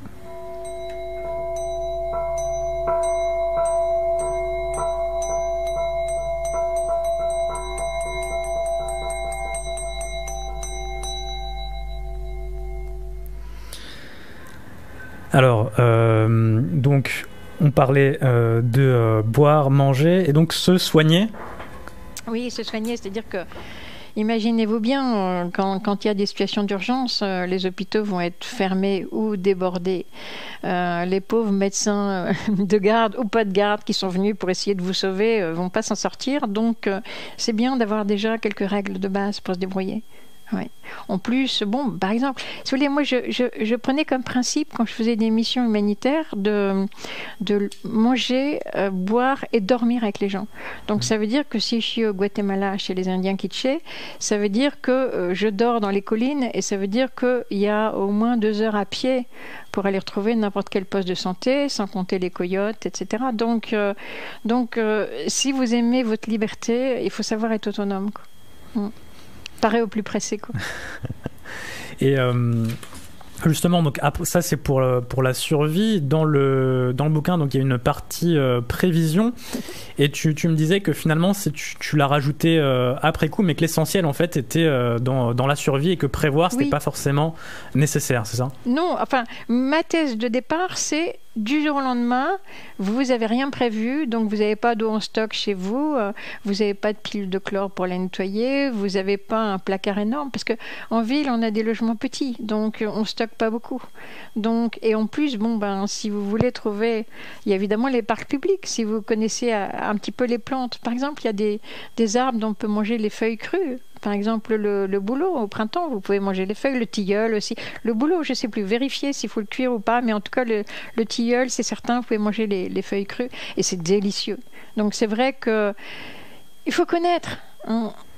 Alors, donc, on parlait de boire, manger et donc se soigner. Oui, se soigner, c'est-à-dire que, imaginez-vous bien, quand il y a des situations d'urgence, les hôpitaux vont être fermés ou débordés. Les pauvres médecins de garde ou pas de garde qui sont venus pour essayer de vous sauver vont pas s'en sortir. Donc, c'est bien d'avoir déjà quelques règles de base pour se débrouiller. Ouais. En plus, par exemple, si vous voulez, moi, je prenais comme principe, quand je faisais des missions humanitaires, de manger, boire et dormir avec les gens. Donc, ça veut dire que si je suis au Guatemala, chez les Indiens Quiché, ça veut dire que je dors dans les collines et ça veut dire qu'il y a au moins 2 heures à pied pour aller retrouver n'importe quel poste de santé, sans compter les coyotes, etc. Donc, si vous aimez votre liberté, il faut savoir être autonome, quoi. Pareil au plus pressé, quoi. Et justement, donc ça c'est pour la survie. Dans le bouquin, donc il y a une partie prévision, et tu me disais que finalement tu l'as rajouté après coup, mais que l'essentiel en fait était dans la survie et que prévoir c'était pas forcément nécessaire, c'est ça ? Non, enfin ma thèse de départ c'est du jour au lendemain, vous n'avez rien prévu, donc vous n'avez pas d'eau en stock chez vous, vous n'avez pas de pile de chlore pour la nettoyer, vous n'avez pas un placard énorme, parce qu'en ville, on a des logements petits, donc on ne stocke pas beaucoup. Donc, et en plus, si vous voulez trouver, il y a évidemment les parcs publics, si vous connaissez un petit peu les plantes. Par exemple, il y a des arbres dont on peut manger les feuilles crues. Par exemple, le bouleau, au printemps, vous pouvez manger les feuilles, le tilleul aussi. Le bouleau, je ne sais plus, vérifier s'il faut le cuire ou pas, mais en tout cas, le tilleul, c'est certain, vous pouvez manger les feuilles crues, et c'est délicieux. Donc c'est vrai qu'il faut connaître.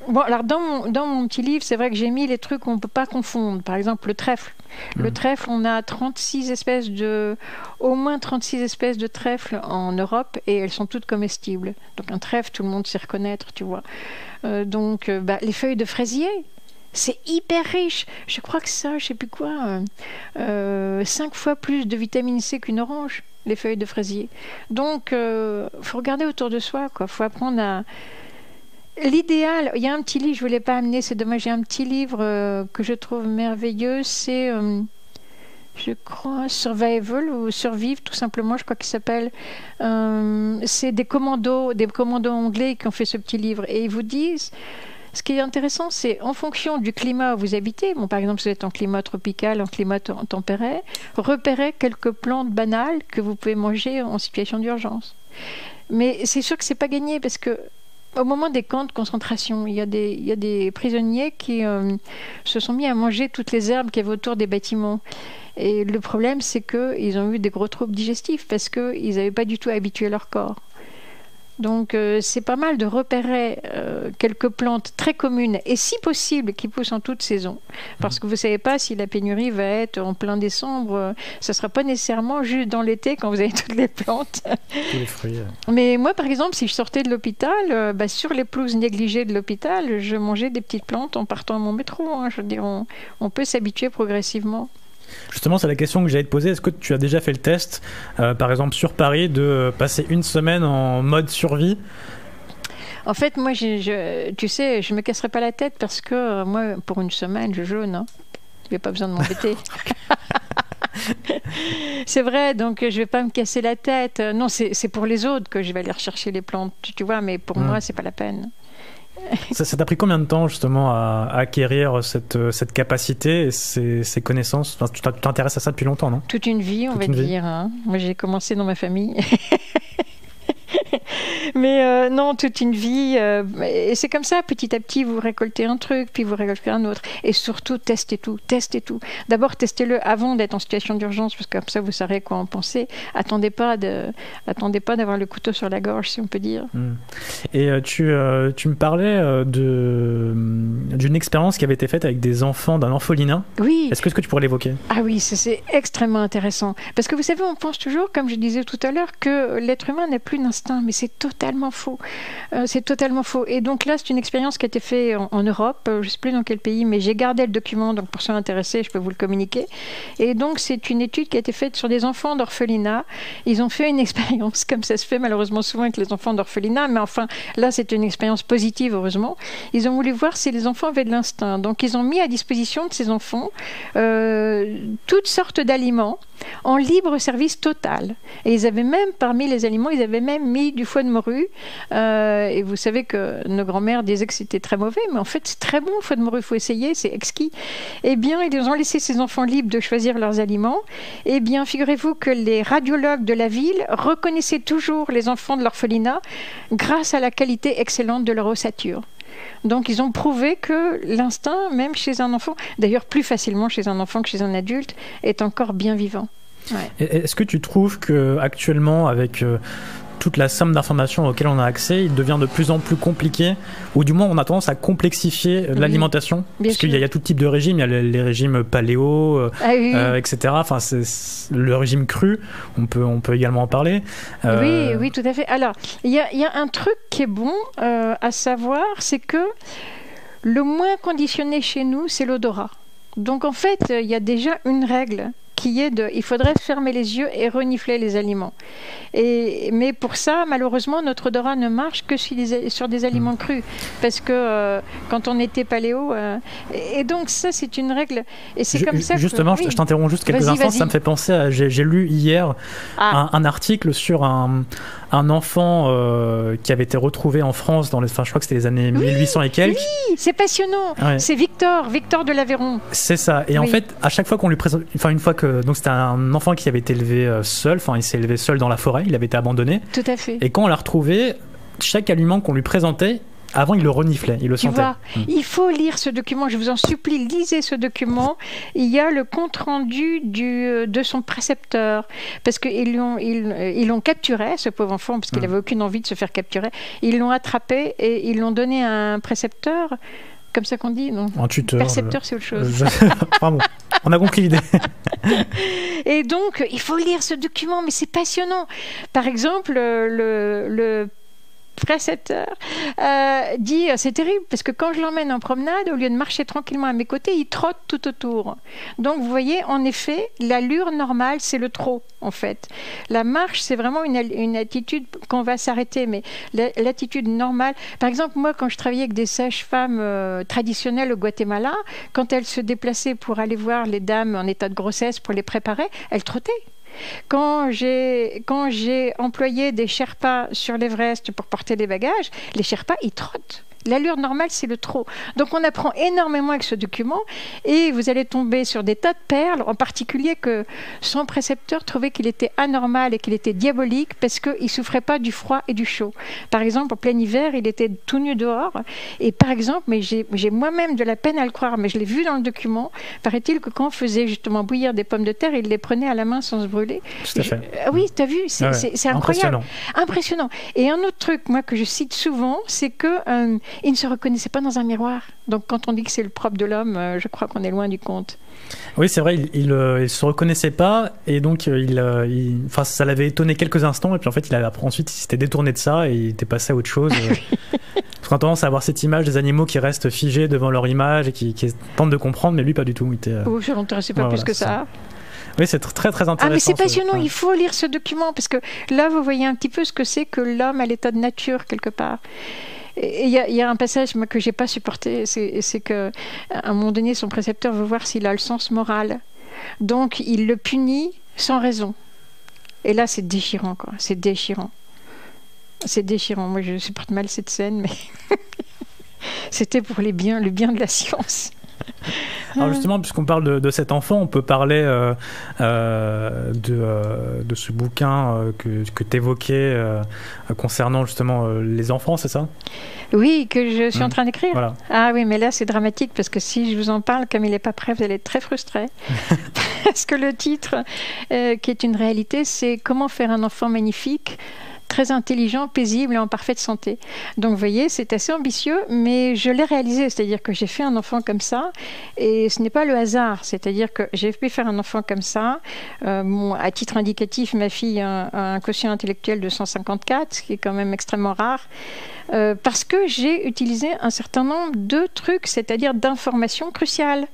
Bon, alors dans mon petit livre, c'est vrai que j'ai mis les trucs qu'on ne peut pas confondre. Par exemple, le trèfle. Le trèfle, on a au moins 36 espèces de trèfle en Europe et elles sont toutes comestibles. Donc un trèfle, tout le monde sait reconnaître, tu vois. Les feuilles de fraisier, c'est hyper riche. Je crois que ça, je ne sais plus quoi, 5 fois plus de vitamine C qu'une orange, les feuilles de fraisier. Donc, faut regarder autour de soi, quoi. Faut apprendre à... L'idéal, il y a un petit livre, je ne voulais pas amener, c'est dommage, il y a un petit livre que je trouve merveilleux, c'est, je crois, Survival ou Survive, tout simplement, je crois qu'il s'appelle. C'est des commandos anglais qui ont fait ce petit livre. Et ils vous disent, ce qui est intéressant, c'est en fonction du climat où vous habitez, bon, par exemple, si vous êtes en climat tropical, en climat tempéré, repérez quelques plantes banales que vous pouvez manger en situation d'urgence. Mais c'est sûr que ce n'est pas gagné parce que au moment des camps de concentration, il y a des prisonniers qui se sont mis à manger toutes les herbes qu'il y avait autour des bâtiments. Et le problème, c'est qu'ils ont eu des gros troubles digestifs parce qu'ils n'avaient pas du tout habitué leur corps. Donc c'est pas mal de repérer quelques plantes très communes et si possible qui poussent en toute saison. Parce que vous ne savez pas si la pénurie va être en plein décembre. Ça ne sera pas nécessairement juste dans l'été quand vous avez toutes les plantes. Tous les fruits. Mais moi par exemple, si je sortais de l'hôpital, sur les pelouses négligées de l'hôpital, je mangeais des petites plantes en partant à mon métro. Je veux dire, on peut s'habituer progressivement. Justement, c'est la question que j'allais te poser. Est-ce que tu as déjà fait le test, par exemple sur Paris, de passer une semaine en mode survie ? En fait, moi, tu sais, je me casserai pas la tête parce que moi, pour une semaine, je jaune. Hein. Il n'y a pas besoin de m'embêter. C'est vrai, donc je vais pas me casser la tête. Non, c'est pour les autres que je vais aller rechercher les plantes, tu vois, mais pour moi, c'est pas la peine. Ça t'a pris combien de temps justement à acquérir cette capacité et ces connaissances ? Enfin, tu t'intéresses à ça depuis longtemps, non ? Toute une vie, on va dire. Hein. Moi, j'ai commencé dans ma famille. Mais non, toute une vie. Et c'est comme ça, petit à petit, vous récoltez un truc, puis vous récoltez un autre. Et surtout, testez tout. D'abord, testez-le avant d'être en situation d'urgence, parce que comme ça, vous saurez quoi en penser. Attendez pas d'avoir le couteau sur la gorge, si on peut dire. Et tu me parlais d'une expérience qui avait été faite avec des enfants d'un orphelinat. Oui. Est-ce que tu pourrais l'évoquer ? Ah oui, c'est extrêmement intéressant. Parce que vous savez, on pense toujours, comme je disais tout à l'heure, que l'être humain n'a plus d'instinct, mais c'est totalement faux. C'est totalement faux. Et donc là, c'est une expérience qui a été faite en Europe, je ne sais plus dans quel pays, mais j'ai gardé le document, donc pour ceux intéressés, je peux vous le communiquer. Et donc, c'est une étude qui a été faite sur des enfants d'orphelinat. Ils ont fait une expérience, comme ça se fait malheureusement souvent avec les enfants d'orphelinat, mais enfin, là, c'est une expérience positive, heureusement. Ils ont voulu voir si les enfants avaient de l'instinct. Donc, ils ont mis à disposition de ces enfants toutes sortes d'aliments en libre service total. Et ils avaient même, parmi les aliments, ils avaient même mis du foie de morue. Et vous savez que nos grands-mères disaient que c'était très mauvais, mais en fait, c'est très bon, le foie de morue, il faut essayer, c'est exquis. Eh bien, ils ont laissé ces enfants libres de choisir leurs aliments. Eh bien, figurez-vous que les radiologues de la ville reconnaissaient toujours les enfants de l'orphelinat grâce à la qualité excellente de leur ossature. Donc, ils ont prouvé que l'instinct, même chez un enfant, d'ailleurs plus facilement chez un enfant que chez un adulte, est encore bien vivant. Ouais. Est-ce que tu trouves qu'actuellement, avec toute la somme d'informations auxquelles on a accès, il devient de plus en plus compliqué, ou du moins on a tendance à complexifier l'alimentation, parce qu'il y a tout type de régimes, il y a les régimes paléo, etc. Enfin, c'est le régime cru, on peut également en parler. Oui, tout à fait. Alors, il y a un truc qui est bon à savoir, c'est que le moins conditionné chez nous, c'est l'odorat. Donc en fait, il y a déjà une règle qui est il faudrait fermer les yeux et renifler les aliments. Mais pour ça, malheureusement, notre odorat ne marche que sur des aliments crus. Parce que quand on était paléo... et donc ça, c'est une règle. Et c'est comme ça justement, je t'interromps juste quelques instants. Ça me fait penser à... J'ai lu hier un article sur un enfant qui avait été retrouvé en France je crois que c'était les années 1800 et quelques. Oui, c'est passionnant. Ouais. C'est Victor de l'Aveyron. C'est ça. Et en fait, à chaque fois qu'on lui présente... Enfin, une fois que... Donc c'était un enfant qui avait été élevé seul, il s'est élevé seul dans la forêt, il avait été abandonné. Tout à fait. Et quand on l'a retrouvé, chaque aliment qu'on lui présentait, Avant, il le reniflait, il le sentait. Tu vois, il faut lire ce document. Je vous en supplie, lisez ce document. Il y a le compte-rendu de son précepteur. Parce qu'ils l'ont capturé, ce pauvre enfant, parce qu'il n'avait aucune envie de se faire capturer. Ils l'ont attrapé et ils l'ont donné à un précepteur. Comme ça qu'on dit, non? Un tuteur. Percepteur, c'est autre chose. Pardon, on a compris l'idée. Et donc, il faut lire ce document, mais c'est passionnant. Par exemple, le précepteur dit c'est terrible parce que quand je l'emmène en promenade, au lieu de marcher tranquillement à mes côtés, il trotte tout autour. Donc vous voyez, en effet, l'allure normale, c'est le trot en fait. La marche, c'est vraiment une attitude qu'on va s'arrêter, mais l'attitude normale. Par exemple, moi, quand je travaillais avec des sages-femmes traditionnelles au Guatemala, quand elles se déplaçaient pour aller voir les dames en état de grossesse pour les préparer, elles trottaient. Quand j'ai employé des Sherpas sur l'Everest pour porter des bagages, les Sherpas, ils trottent. L'allure normale, c'est le trot. Donc on apprend énormément avec ce document et vous allez tomber sur des tas de perles, en particulier que son précepteur trouvait qu'il était anormal et qu'il était diabolique parce qu'il ne souffrait pas du froid et du chaud. Par exemple, en plein hiver, il était tout nu dehors et par exemple, mais j'ai moi-même de la peine à le croire, mais je l'ai vu dans le document, paraît-il que quand on faisait justement bouillir des pommes de terre, il les prenait à la main sans se brûler. Tout à fait. Oui, tu as vu, c'est incroyable. Impressionnant. Et un autre truc, moi, que je cite souvent, c'est que il ne se reconnaissait pas dans un miroir. Donc quand on dit que c'est le propre de l'homme, je crois qu'on est loin du compte. Oui, c'est vrai, il se reconnaissait pas et donc ça l'avait étonné quelques instants et puis en fait ensuite il s'était détourné de ça et il était passé à autre chose. Parce qu'on a tendance à avoir cette image des animaux qui restent figés devant leur image et qui tentent de comprendre, mais lui pas du tout. Je ne m'intéressais pas plus que ça. Oui, c'est très très intéressant. Ah, mais c'est passionnant, il faut lire ce document parce que là vous voyez un petit peu ce que c'est que l'homme à l'état de nature quelque part. Il y a un passage moi, que je n'ai pas supporté, c'est qu'à un moment donné, son précepteur veut voir s'il a le sens moral. Donc, il le punit sans raison. Et là, c'est déchirant, quoi. C'est déchirant. C'est déchirant. Moi, je supporte mal cette scène, mais c'était pour le bien de la science. Alors justement, puisqu'on parle de cet enfant, on peut parler de ce bouquin que tu évoquais concernant justement les enfants, c'est ça? Oui, que je suis en train d'écrire. Voilà. Ah oui, mais là c'est dramatique parce que si je vous en parle, comme il n'est pas prêt, vous allez être très frustrés. Parce que le titre, qui est une réalité, c'est « Comment faire un enfant magnifique ?» très intelligent, paisible et en parfaite santé. Donc vous voyez, c'est assez ambitieux, mais je l'ai réalisé, c'est-à-dire que j'ai fait un enfant comme ça, et ce n'est pas le hasard, c'est-à-dire que j'ai pu faire un enfant comme ça. À titre indicatif, ma fille a un quotient intellectuel de 154, ce qui est quand même extrêmement rare, parce que j'ai utilisé un certain nombre de trucs, c'est-à-dire d'informations cruciales.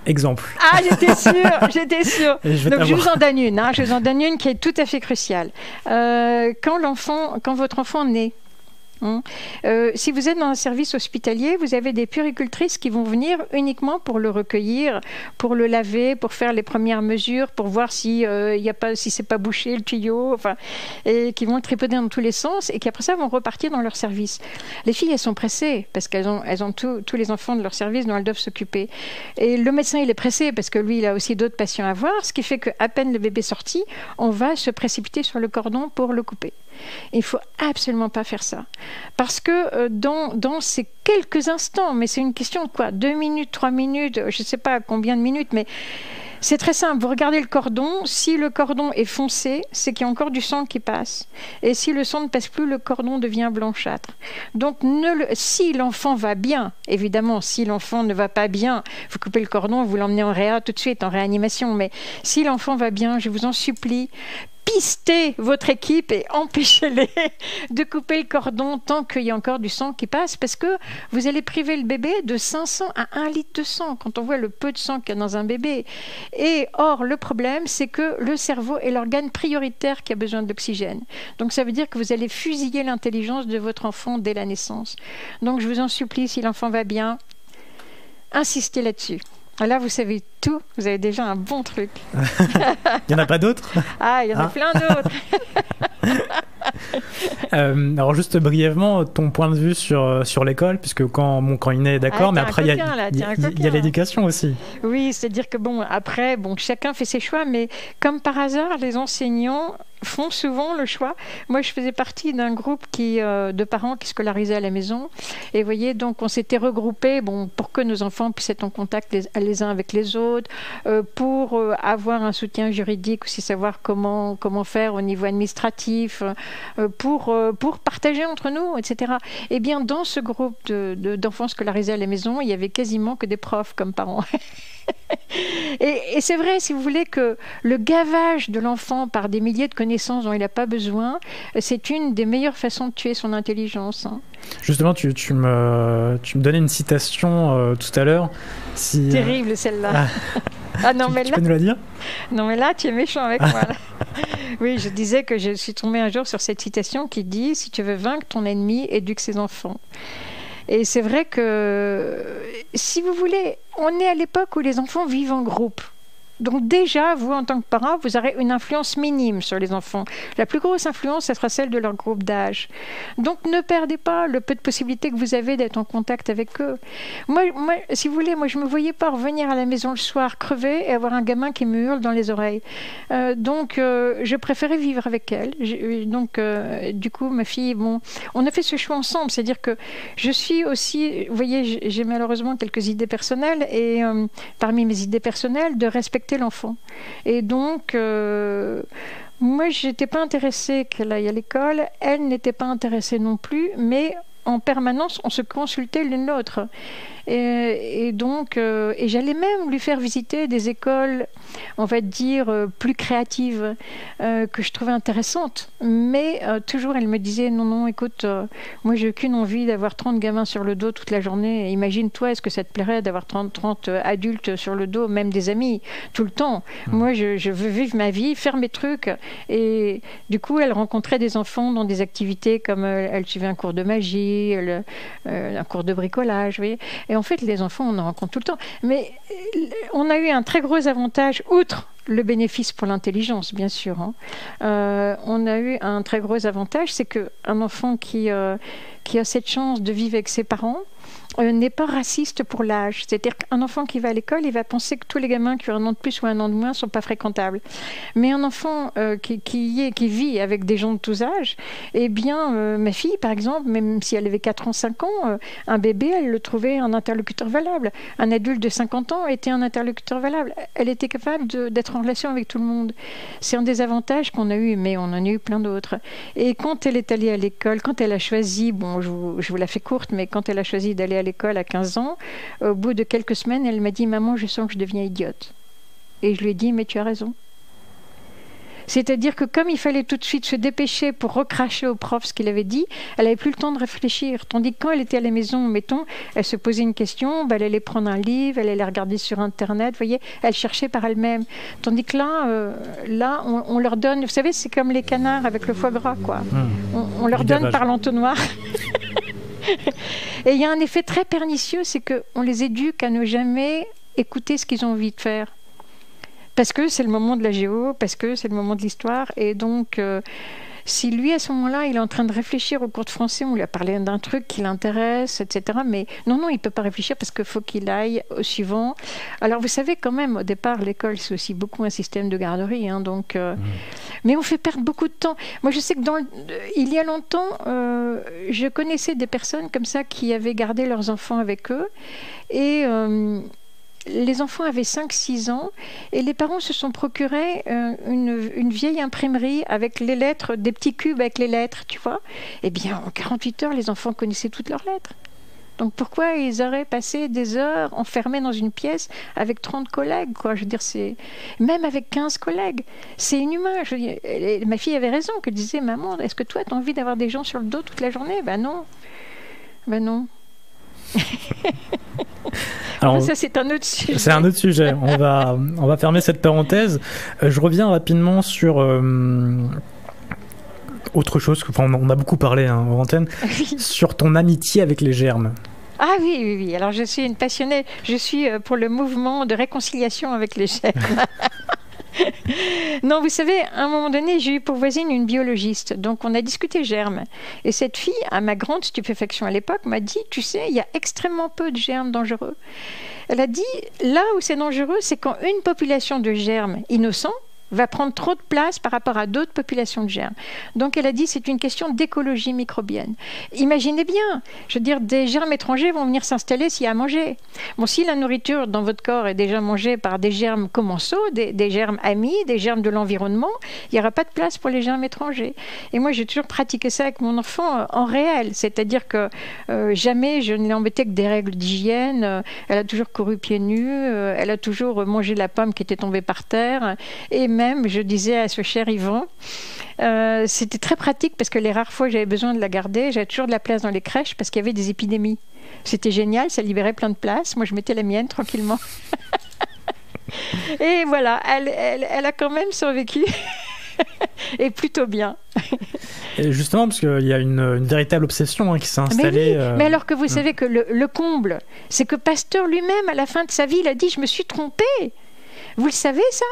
Exemple. Ah, j'étais sûre. Donc je vous en donne une, je vous en donne une qui est tout à fait cruciale. Quand votre enfant naît, si vous êtes dans un service hospitalier, vous avez des puéricultrices qui vont venir uniquement pour le recueillir, pour le laver, pour faire les premières mesures, pour voir si c'est pas bouché le tuyau, et qui vont le tripoter dans tous les sens et qui après ça vont repartir dans leur service. Les filles, elles sont pressées parce qu'elles ont tous les enfants de leur service dont elles doivent s'occuper. Et le médecin, il est pressé parce que lui, il a aussi d'autres patients à voir, ce qui fait qu'à peine le bébé sorti, on va se précipiter sur le cordon pour le couper. Il ne faut absolument pas faire ça. Parce que dans ces quelques instants, mais c'est une question de quoi, 2 minutes, 3 minutes, je ne sais pas combien de minutes, mais c'est très simple. Vous regardez le cordon, si le cordon est foncé, c'est qu'il y a encore du sang qui passe. Et si le sang ne passe plus, le cordon devient blanchâtre. Donc si l'enfant va bien, évidemment, si l'enfant ne va pas bien, vous coupez le cordon, vous l'emmenez en réa tout de suite, en réanimation. Mais si l'enfant va bien, je vous en supplie, pistez votre équipe et empêchez-les de couper le cordon tant qu'il y a encore du sang qui passe, parce que vous allez priver le bébé de 500 à 1 litre de sang quand on voit le peu de sang qu'il y a dans un bébé. Et or, le problème, c'est que le cerveau est l'organe prioritaire qui a besoin d'oxygène. Donc ça veut dire que vous allez fusiller l'intelligence de votre enfant dès la naissance. Donc je vous en supplie, si l'enfant va bien, insistez là-dessus. Là, vous savez tout. Vous avez déjà un bon truc. Il n'y en a pas d'autres? Ah, il y en a plein d'autres. Alors, juste brièvement, ton point de vue sur l'école, puisque quand il naît, d'accord, mais après, il y a l'éducation aussi. Oui, c'est-à-dire que après, chacun fait ses choix, mais comme par hasard, les enseignants font souvent le choix. Moi, je faisais partie d'un groupe de parents qui scolarisaient à la maison. Et vous voyez, donc on s'était regroupés pour que nos enfants puissent être en contact les uns avec les autres, pour avoir un soutien juridique, aussi savoir comment faire au niveau administratif, pour partager entre nous, etc. Eh bien, dans ce groupe d'enfants scolarisés à la maison, il y avait quasiment que des profs comme parents. Et c'est vrai, si vous voulez, que le gavage de l'enfant par des milliers de connaissances dont il n'a pas besoin, c'est une des meilleures façons de tuer son intelligence. Justement, tu me donnais une citation tout à l'heure. Terrible celle-là. Ah non, mais tu peux nous la dire ? Non, mais là, tu es méchant avec moi. Là. Oui, je disais que je suis tombée un jour sur cette citation qui dit « Si tu veux vaincre ton ennemi, éduque ses enfants ». Et c'est vrai que, si vous voulez, on est à l'époque où les enfants vivent en groupe. Donc déjà, vous, en tant que parent, vous aurez une influence minime sur les enfants. La plus grosse influence, ce sera celle de leur groupe d'âge. Donc ne perdez pas le peu de possibilités que vous avez d'être en contact avec eux. Moi, si vous voulez, je ne me voyais pas revenir à la maison le soir crever et avoir un gamin qui me hurle dans les oreilles. Donc je préférais vivre avec elle. Du coup, ma fille, on a fait ce choix ensemble. C'est-à-dire que je suis aussi, vous voyez, j'ai malheureusement quelques idées personnelles et parmi mes idées personnelles, de respecter l'enfant. Et donc, moi, je n'étais pas intéressée qu'elle aille à l'école. Elle n'était pas intéressée non plus, mais en permanence, on se consultait l'une l'autre. Et j'allais même lui faire visiter des écoles, on va dire, plus créatives, que je trouvais intéressantes. Mais toujours, elle me disait, non, écoute, moi, j'ai aucune envie d'avoir 30 gamins sur le dos toute la journée. Imagine-toi, est-ce que ça te plairait d'avoir 30 adultes sur le dos, même des amis, tout le temps ? Moi, je veux vivre ma vie, faire mes trucs. Et du coup, elle rencontrait des enfants dans des activités comme elle suivait un cours de magie, un cours de bricolage, vous voyez. Et en fait, les enfants, on en rencontre tout le temps. Mais on a eu un très gros avantage, outre le bénéfice pour l'intelligence, bien sûr. On a eu un très gros avantage, c'est qu'un enfant qui a cette chance de vivre avec ses parents n'est pas raciste pour l'âge. C'est-à-dire qu'un enfant qui va à l'école, il va penser que tous les gamins qui ont un an de plus ou un an de moins ne sont pas fréquentables. Mais un enfant qui vit avec des gens de tous âges, eh bien, ma fille, par exemple, même si elle avait 4 ans, 5 ans, un bébé, elle le trouvait un interlocuteur valable. Un adulte de 50 ans était un interlocuteur valable. Elle était capable d'être en relation avec tout le monde. C'est un des avantages qu'on a eu, mais on en a eu plein d'autres. Et quand elle est allée à l'école, quand elle a choisi, je vous la fais courte, mais quand elle a choisi d'aller à l'école à 15 ans, au bout de quelques semaines, elle m'a dit « Maman, je sens que je deviens idiote ». Et je lui ai dit « Mais tu as raison ». C'est-à-dire que comme il fallait tout de suite se dépêcher pour recracher au prof ce qu'il avait dit, elle n'avait plus le temps de réfléchir. Tandis que quand elle était à la maison, mettons, elle se posait une question, elle allait prendre un livre, elle allait regarder sur Internet, vous voyez, elle cherchait par elle-même. Tandis que là, on leur donne, vous savez, c'est comme les canards avec le foie gras, quoi. On leur donne par l'entonnoir. Et il y a un effet très pernicieux, c'est qu'on les éduque à ne jamais écouter ce qu'ils ont envie de faire. Parce que c'est le moment de la géo, parce que c'est le moment de l'histoire. Et donc, si lui, à ce moment-là, il est en train de réfléchir au cours de français, on lui a parlé d'un truc qui l'intéresse, etc. Mais non, il ne peut pas réfléchir parce qu'il faut qu'il aille au suivant. Alors, vous savez, quand même, au départ, l'école, c'est aussi beaucoup un système de garderie. Mais on fait perdre beaucoup de temps. Moi, je sais que il y a longtemps, je connaissais des personnes comme ça qui avaient gardé leurs enfants avec eux. Et les enfants avaient 5-6 ans et les parents se sont procurés une vieille imprimerie avec les lettres, des petits cubes avec les lettres, tu vois. Eh bien, en 48 heures, les enfants connaissaient toutes leurs lettres. Donc pourquoi ils auraient passé des heures enfermés dans une pièce avec 30 collègues, quoi. Je veux dire, même avec 15 collègues, c'est inhumain. Ma fille avait raison, qu'elle disait « Maman, est-ce que toi, tu as envie d'avoir des gens sur le dos toute la journée ?» Ben non. Alors, ça, c'est un autre sujet. C'est un autre sujet. On va fermer cette parenthèse. Je reviens rapidement sur autre chose. On a beaucoup parlé en antenne sur ton amitié avec les germes. Ah oui. Alors, je suis une passionnée. Je suis pour le mouvement de réconciliation avec les germes. Non, vous savez, à un moment donné, j'ai eu pour voisine une biologiste. Donc, on a discuté germes. Et cette fille, à ma grande stupéfaction à l'époque, m'a dit, tu sais, il y a extrêmement peu de germes dangereux. Elle a dit, là où c'est dangereux, c'est quand une population de germes innocents va prendre trop de place par rapport à d'autres populations de germes. Donc elle a dit c'est une question d'écologie microbienne. Imaginez bien, je veux dire, des germes étrangers vont venir s'installer s'il y a à manger. Bon, si la nourriture dans votre corps est déjà mangée par des germes commensaux, des germes amis, des germes de l'environnement, il n'y aura pas de place pour les germes étrangers. Et moi j'ai toujours pratiqué ça avec mon enfant en réel, c'est-à-dire que jamais je ne l'ai embêté que des règles d'hygiène. Elle a toujours couru pieds nus, elle a toujours mangé la pomme qui était tombée par terre, et même, je disais à ce cher Yvan, c'était très pratique parce que les rares fois que j'avais besoin de la garder, j'avais toujours de la place dans les crèches parce qu'il y avait des épidémies. C'était génial, ça libérait plein de places. Moi, je mettais la mienne tranquillement. Et voilà, elle a quand même survécu. Et plutôt bien. Et justement, parce qu'il y a une véritable obsession qui s'est installée. Mais, oui. Mais alors que vous savez que le comble, c'est que Pasteur lui-même, à la fin de sa vie, il a dit « Je me suis trompé ». Vous le savez, ça ?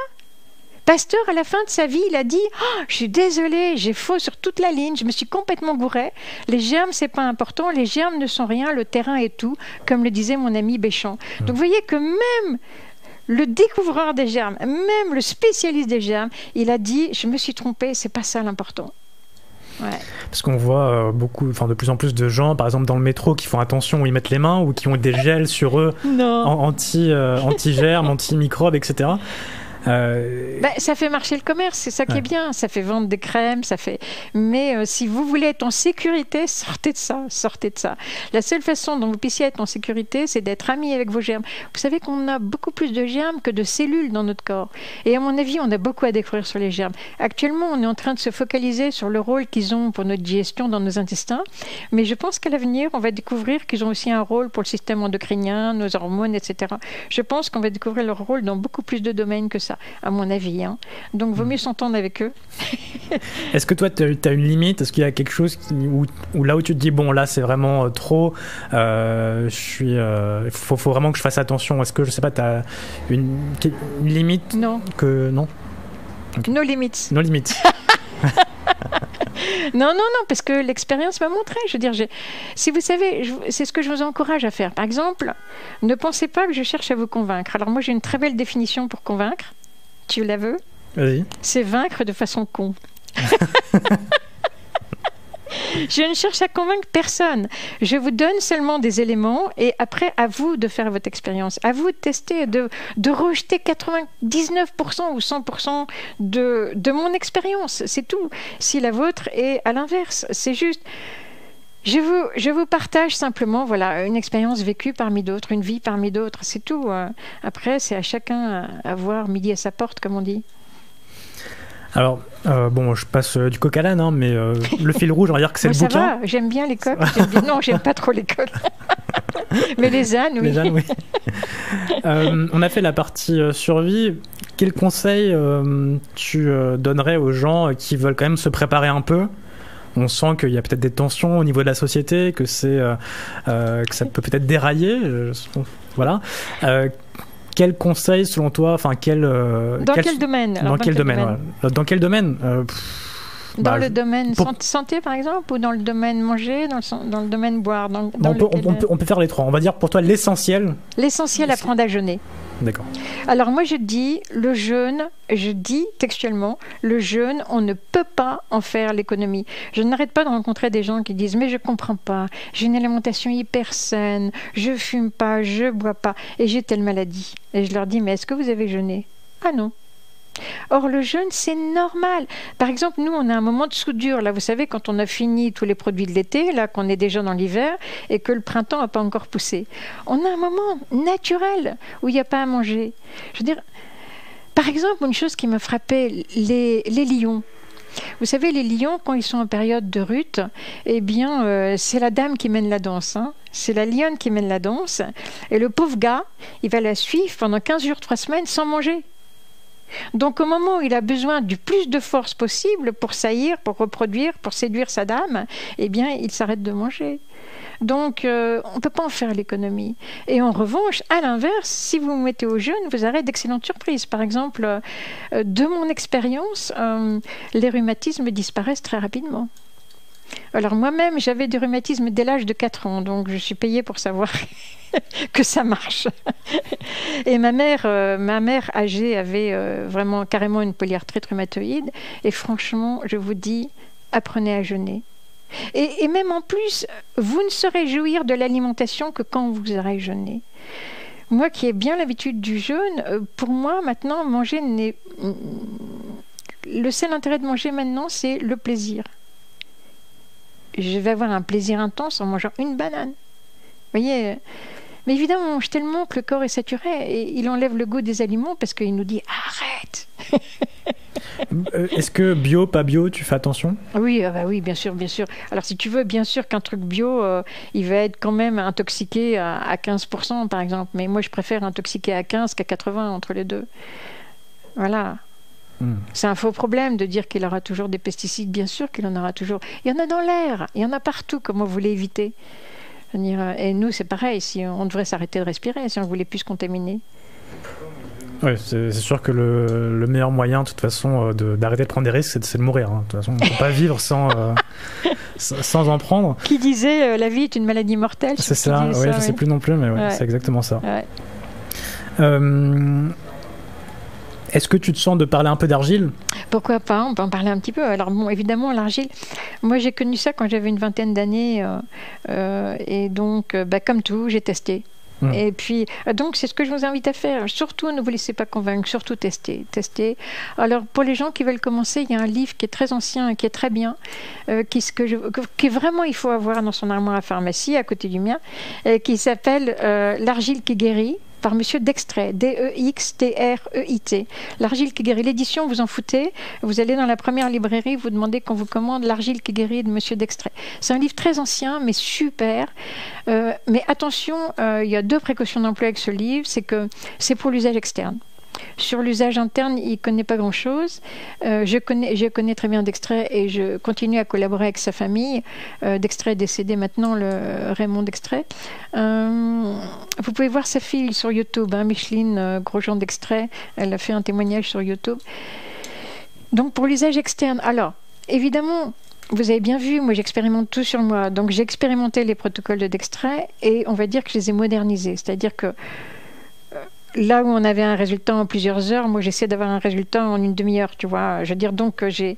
Pasteur, à la fin de sa vie, il a dit « Je suis désolé, j'ai faux sur toute la ligne, je me suis complètement gouré. Les germes, c'est pas important, les germes ne sont rien, le terrain est tout », comme le disait mon ami Béchamp. Donc vous voyez que même le découvreur des germes, même le spécialiste des germes, il a dit « Je me suis trompé, c'est pas ça l'important ». Ouais. Parce qu'on voit de plus en plus de gens, par exemple dans le métro, qui font attention où ils mettent les mains ou qui ont des gels sur eux anti-germes, anti-microbes, etc. Ça fait marcher le commerce, c'est ça qui est bien. Ça fait vendre des crèmes, ça fait. Mais si vous voulez être en sécurité, sortez de ça, sortez de ça. La seule façon dont vous puissiez être en sécurité, c'est d'être ami avec vos germes. Vous savez qu'on a beaucoup plus de germes que de cellules dans notre corps. Et à mon avis, on a beaucoup à découvrir sur les germes. Actuellement, on est en train de se focaliser sur le rôle qu'ils ont pour notre digestion dans nos intestins. Mais je pense qu'à l'avenir, on va découvrir qu'ils ont aussi un rôle pour le système endocrinien, nos hormones, etc. Je pense qu'on va découvrir leur rôle dans beaucoup plus de domaines que ça, à mon avis. Donc, vaut mieux s'entendre avec eux. Est-ce que toi, tu as une limite ? Est-ce qu'il y a quelque chose où là où tu te dis, bon, là, c'est vraiment trop, il faut vraiment que je fasse attention. Est-ce que, je sais pas, tu as une limite ? Non. Non. Okay. No limits. No limits. Non, parce que l'expérience m'a montré. Je veux dire, si vous savez, c'est ce que je vous encourage à faire. Par exemple, ne pensez pas que je cherche à vous convaincre. Alors moi, j'ai une très belle définition pour convaincre. Tu la veux ? Vas-y. C'est vaincre de façon con. Je ne cherche à convaincre personne. Je vous donne seulement des éléments et après, à vous de faire votre expérience. À vous de tester, de rejeter 99% ou 100% de mon expérience. C'est tout. Si la vôtre est à l'inverse, c'est juste... Je vous partage simplement une expérience vécue parmi d'autres, une vie parmi d'autres, c'est tout. Après, c'est à chacun à voir midi à sa porte, comme on dit. Alors, je passe du coq à l'âne, mais le fil rouge, on va dire que c'est le bouquin. Ça va, j'aime bien les coqs. Non, j'aime pas trop les coqs. Mais les ânes, oui. Les ânes, oui. On a fait la partie survie. Quel conseil tu donnerais aux gens qui veulent quand même se préparer un peu ? On sent qu'il y a peut-être des tensions au niveau de la société, que ça peut peut-être dérailler. Voilà. Quel conseil, selon toi, Dans quel domaine ? Dans quel domaine ? Dans quel domaine ? Dans le domaine santé, par exemple, ou dans le domaine manger, dans le domaine boire on peut faire les trois. On va dire pour toi l'essentiel. L'essentiel, apprendre à jeûner. D'accord. Alors moi je dis textuellement, le jeûne, on ne peut pas en faire l'économie. Je n'arrête pas de rencontrer des gens qui disent mais je comprends pas, j'ai une alimentation hyper saine, je fume pas, je bois pas et j'ai telle maladie. Et je leur dis mais est-ce que vous avez jeûné ? Ah non. Or, le jeûne, c'est normal. Par exemple, nous, on a un moment de soudure. Là, vous savez, quand on a fini tous les produits de l'été, là, qu'on est déjà dans l'hiver et que le printemps n'a pas encore poussé. On a un moment naturel où il n'y a pas à manger. Je veux dire, par exemple, une chose qui m'a frappée, les lions. Vous savez, les lions, quand ils sont en période de rut, eh bien, c'est la dame qui mène la danse. C'est la lionne qui mène la danse. Et le pauvre gars, il va la suivre pendant 15 jours, 3 semaines sans manger. Donc au moment où il a besoin du plus de force possible pour saillir, pour reproduire, pour séduire sa dame, eh bien il s'arrête de manger. Donc on ne peut pas en faire l'économie. Et en revanche, à l'inverse, si vous vous mettez au jeûne, vous aurez d'excellentes surprises. Par exemple, de mon expérience, les rhumatismes disparaissent très rapidement. Alors moi-même, j'avais du rhumatisme dès l'âge de 4 ans, donc je suis payée pour savoir que ça marche. Et ma mère âgée avait vraiment carrément une polyarthrite rhumatoïde. Et franchement, je vous dis, apprenez à jeûner. Et même en plus, vous ne saurez jouir de l'alimentation que quand vous aurez jeûné. Moi qui ai bien l'habitude du jeûne, pour moi maintenant, manger n'est... Le seul intérêt de manger maintenant, c'est le plaisir. Je vais avoir un plaisir intense en mangeant une banane. Vous voyez, mais évidemment, on mange tellement que le corps est saturé et il enlève le goût des aliments parce qu'il nous dit arrête. Est-ce que bio, pas bio, tu fais attention? Oui, bah oui, bien sûr, bien sûr. Alors si tu veux, bien sûr qu'un truc bio, il va être quand même intoxiqué à 15% par exemple. Mais moi, je préfère intoxiquer à 15 qu'à 80 entre les deux. Voilà. C'est un faux problème de dire qu'il aura toujours des pesticides. Bien sûr qu'il en aura toujours. Il y en a dans l'air, il y en a partout. Comment vous l'évitez? Et nous, c'est pareil. Si on devrait s'arrêter de respirer si on voulait plus se contaminer. Oui, c'est sûr que le meilleur moyen, de toute façon, d'arrêter de prendre des risques, c'est de mourir. Hein. De toute façon, on ne peut pas vivre sans en prendre. Qui disait la vie est une maladie mortelle? C'est ça. Oui, je ne sais plus non plus, mais ouais. C'est exactement ça. Ouais. Est-ce que tu te sens de parler un peu d'argile? Pourquoi pas, on peut en parler un petit peu. Alors bon, évidemment, l'argile, moi j'ai connu ça quand j'avais une vingtaine d'années et donc, comme tout, j'ai testé. Et puis, donc c'est ce que je vous invite à faire. Surtout, ne vous laissez pas convaincre, surtout testez. Alors, pour les gens qui veulent commencer, il y a un livre qui est très ancien et qui est très bien, qui vraiment il faut avoir dans son armoire à pharmacie, à côté du mien, qui s'appelle L'argile qui guérit, par Monsieur Dextray, D-E-X-T-R-E-I-T. L'argile qui guérit. L'édition, vous en foutez. Vous allez dans la première librairie, vous demandez qu'on vous commande L'argile qui guérit de Monsieur Dextray. C'est un livre très ancien, mais super. Mais attention, il y a 2 précautions d'emploi avec ce livre. C'est que c'est pour l'usage externe. Sur l'usage interne, il ne connaît pas grand-chose. Je connais très bien Dextray et je continue à collaborer avec sa famille. Dextray est décédé maintenant, Raymond Dextray. Vous pouvez voir sa fille sur YouTube, Micheline Grosjean Dextray. Elle a fait un témoignage sur YouTube. Donc pour l'usage externe, alors évidemment, vous avez bien vu, moi j'expérimente tout sur moi. Donc j'ai expérimenté les protocoles de Dextray et on va dire que je les ai modernisés. C'est-à-dire que là où on avait un résultat en plusieurs heures, moi j'essaie d'avoir un résultat en une demi-heure, tu vois. Je veux dire donc j'ai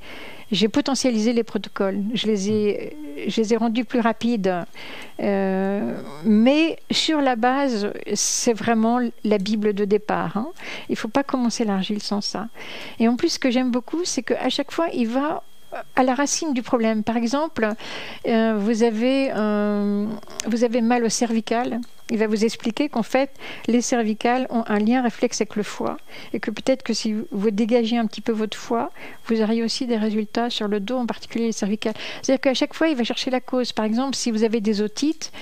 potentialisé les protocoles, je les ai rendus plus rapides, mais sur la base, c'est vraiment la Bible de départ. Il ne faut pas commencer l'argile sans ça. Et en plus, ce que j'aime beaucoup, c'est qu'à chaque fois, il va à la racine du problème. Par exemple, vous avez mal au cervical. Il va vous expliquer qu'en fait, les cervicales ont un lien réflexe avec le foie et que peut-être que si vous dégagez un petit peu votre foie, vous auriez aussi des résultats sur le dos, en particulier les cervicales. C'est-à-dire qu'à chaque fois, il va chercher la cause. Par exemple, si vous avez des otites,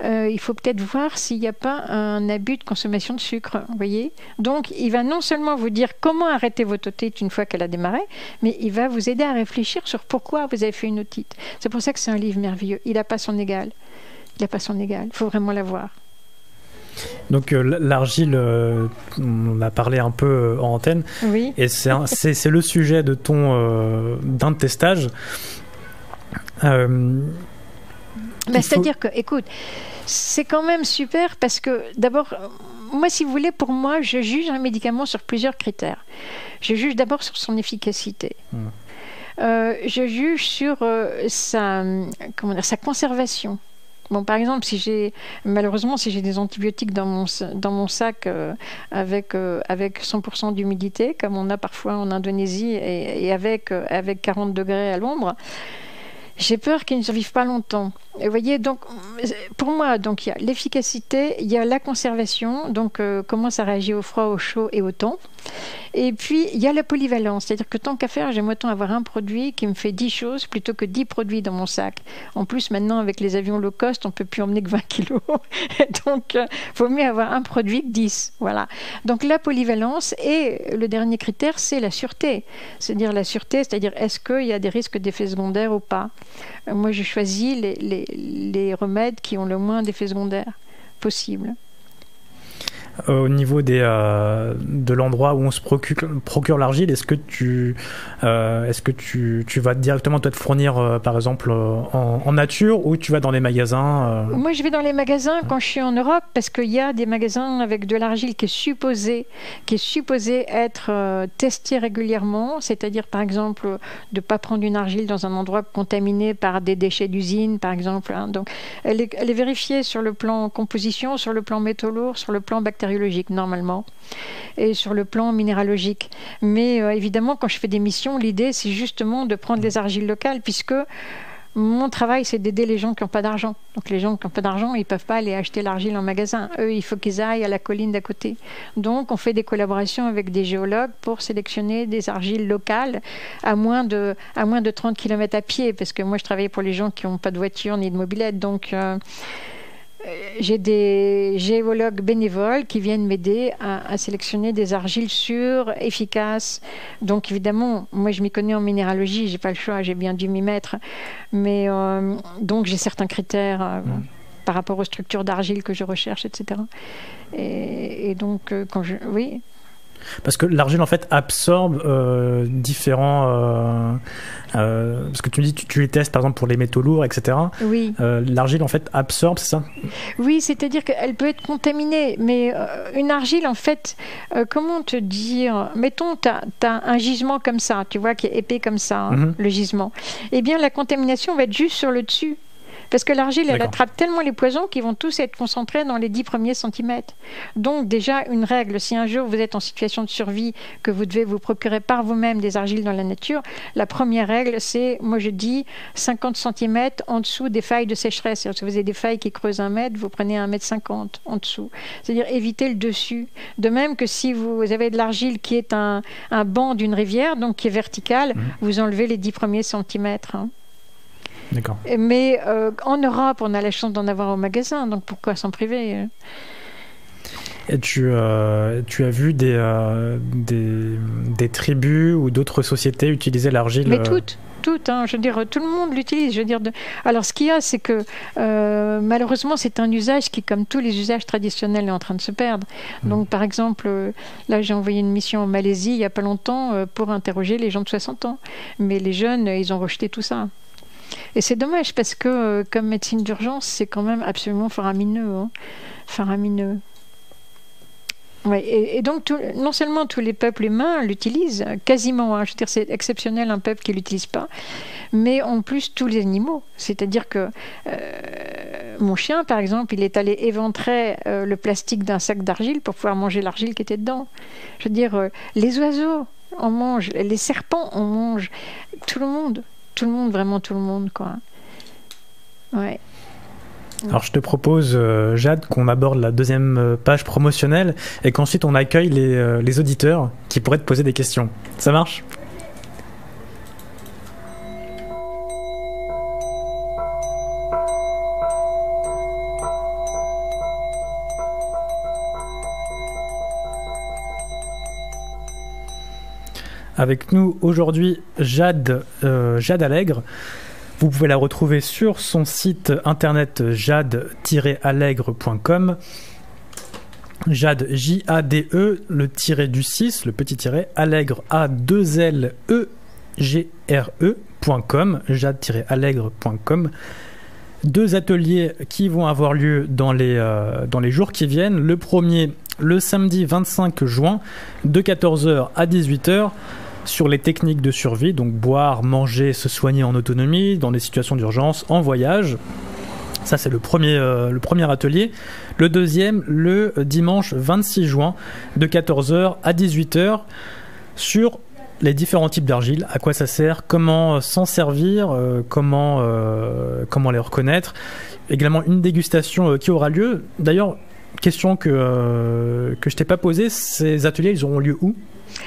il faut peut-être voir s'il n'y a pas un abus de consommation de sucre, vous voyez. Donc, il va non seulement vous dire comment arrêter votre otite une fois qu'elle a démarré, mais il va vous aider à réfléchir sur pourquoi vous avez fait une otite. C'est pour ça que c'est un livre merveilleux. Il n'a pas son égal. Il faut vraiment l'avoir. Donc l'argile, on a parlé un peu en antenne, oui. Et c'est le sujet de d'un de tes stages. C'est-à-dire que, écoute, c'est quand même super parce que d'abord, moi, si vous voulez, pour moi, je juge un médicament sur plusieurs critères. Je juge d'abord sur son efficacité. Je juge sur sa conservation. Bon, par exemple, malheureusement, si j'ai des antibiotiques dans mon sac avec 100% d'humidité, comme on a parfois en Indonésie, et avec 40 degrés à l'ombre, j'ai peur qu'ils ne survivent pas longtemps. Vous voyez, donc, pour moi, donc, il y a l'efficacité, il y a la conservation, donc comment ça réagit au froid, au chaud et au temps. Et puis, il y a la polyvalence, c'est-à-dire que tant qu'à faire, j'aime autant avoir un produit qui me fait 10 choses plutôt que 10 produits dans mon sac. En plus, maintenant, avec les avions low cost, on ne peut plus emmener que 20 kilos. Donc, il vaut mieux avoir un produit que 10. Voilà. Donc, la polyvalence et le dernier critère, c'est la sûreté. C'est-à-dire la sûreté, c'est-à-dire est-ce qu'il y a des risques d'effets secondaires ou pas. Moi, je choisis les remèdes qui ont le moins d'effets secondaires possible. au niveau de l'endroit où on se procure l'argile, est-ce que tu vas directement toi te fournir par exemple en nature, ou tu vas dans les magasins Moi je vais dans les magasins quand je suis en Europe, parce qu'il y a des magasins avec de l'argile qui est supposée être testée régulièrement, c'est-à-dire par exemple de ne pas prendre une argile dans un endroit contaminé par des déchets d'usine par exemple, hein. Donc elle est vérifiée sur le plan composition, sur le plan métaux lourds, sur le plan bactériologique normalement, et sur le plan minéralogique. Mais évidemment, quand je fais des missions, l'idée c'est justement de prendre des argiles locales, puisque mon travail c'est d'aider les gens qui n'ont pas d'argent. Donc les gens qui n'ont pas d'argent, ils ne peuvent pas aller acheter l'argile en magasin. Eux, il faut qu'ils aillent à la colline d'à côté. Donc on fait des collaborations avec des géologues pour sélectionner des argiles locales à moins de 30 km à pied, parce que moi je travaille pour les gens qui n'ont pas de voiture ni de mobilette. Donc j'ai des géologues bénévoles qui viennent m'aider à sélectionner des argiles sûres, efficaces. Donc évidemment, moi je m'y connais en minéralogie, j'ai pas le choix, j'ai bien dû m'y mettre. Mais donc j'ai certains critères par rapport aux structures d'argile que je recherche, etc. Et donc oui. Parce que l'argile en fait absorbe différents parce que tu me dis tu les testes par exemple pour les métaux lourds, etc. Oui. L'argile en fait absorbe, c'est ça? Oui, c'est-à-dire qu'elle peut être contaminée, mais une argile en fait, comment te dire, mettons tu as un gisement comme ça, tu vois, qui est épais comme ça, hein, le gisement. Eh bien la contamination va être juste sur le dessus. Parce que l'argile, elle attrape tellement les poisons qu'ils vont tous être concentrés dans les 10 premiers centimètres. Donc déjà, une règle, si un jour vous êtes en situation de survie, que vous devez vous procurer par vous-même des argiles dans la nature, la première règle, c'est, moi je dis, 50 centimètres en dessous des failles de sécheresse. C'est-à-dire que si vous avez des failles qui creusent 1 mètre, vous prenez 1,50 m en dessous. C'est-à-dire éviter le dessus. De même que si vous avez de l'argile qui est un banc d'une rivière, donc qui est vertical, vous enlevez les 10 premiers centimètres. Hein. D'accord. Mais en Europe, on a la chance d'en avoir au magasin, donc pourquoi s'en priver? Et tu as vu des tribus ou d'autres sociétés utiliser l'argile? Mais toutes, hein, je veux dire, tout le monde l'utilise. Je veux dire, alors ce qu'il y a, c'est que malheureusement, c'est un usage qui, comme tous les usages traditionnels, est en train de se perdre. Donc, par exemple, là, j'ai envoyé une mission en Malaisie il n'y a pas longtemps pour interroger les gens de 60 ans. Mais les jeunes, ils ont rejeté tout ça. Et c'est dommage parce que comme médecine d'urgence, c'est quand même absolument faramineux. Hein. Faramineux. Ouais, et donc, non seulement tous les peuples humains l'utilisent, quasiment, hein, je veux dire, c'est exceptionnel un peuple qui ne l'utilise pas, mais en plus tous les animaux. C'est-à-dire que mon chien, par exemple, il est allé éventrer le plastique d'un sac d'argile pour pouvoir manger l'argile qui était dedans. Je veux dire, les oiseaux en mangent, les serpents en mangent, tout le monde. Tout le monde, vraiment tout le monde, quoi. Ouais. Alors je te propose, Jade, qu'on aborde la deuxième page promotionnelle et qu'ensuite on accueille les auditeurs qui pourraient te poser des questions. Ça marche ? Avec nous aujourd'hui Jade Allègre. Vous pouvez la retrouver sur son site internet jade-allègre.com. Jade, J-A-D-E, le tiré du 6, le petit tiré, Allègre, A-2-L-E-G-R-E.com, jade-allègre.com. 2 ateliers qui vont avoir lieu dans les jours qui viennent. Le premier, le samedi 25 juin, de 14h à 18h, sur les techniques de survie, donc boire, manger, se soigner en autonomie, dans des situations d'urgence, en voyage. Ça, c'est le premier atelier. Le deuxième, le dimanche 26 juin, de 14h à 18h, sur les différents types d'argile, à quoi ça sert, comment s'en servir, comment les reconnaître. Également une dégustation qui aura lieu. D'ailleurs, question que je t'ai pas posée, ces ateliers, ils auront lieu où ?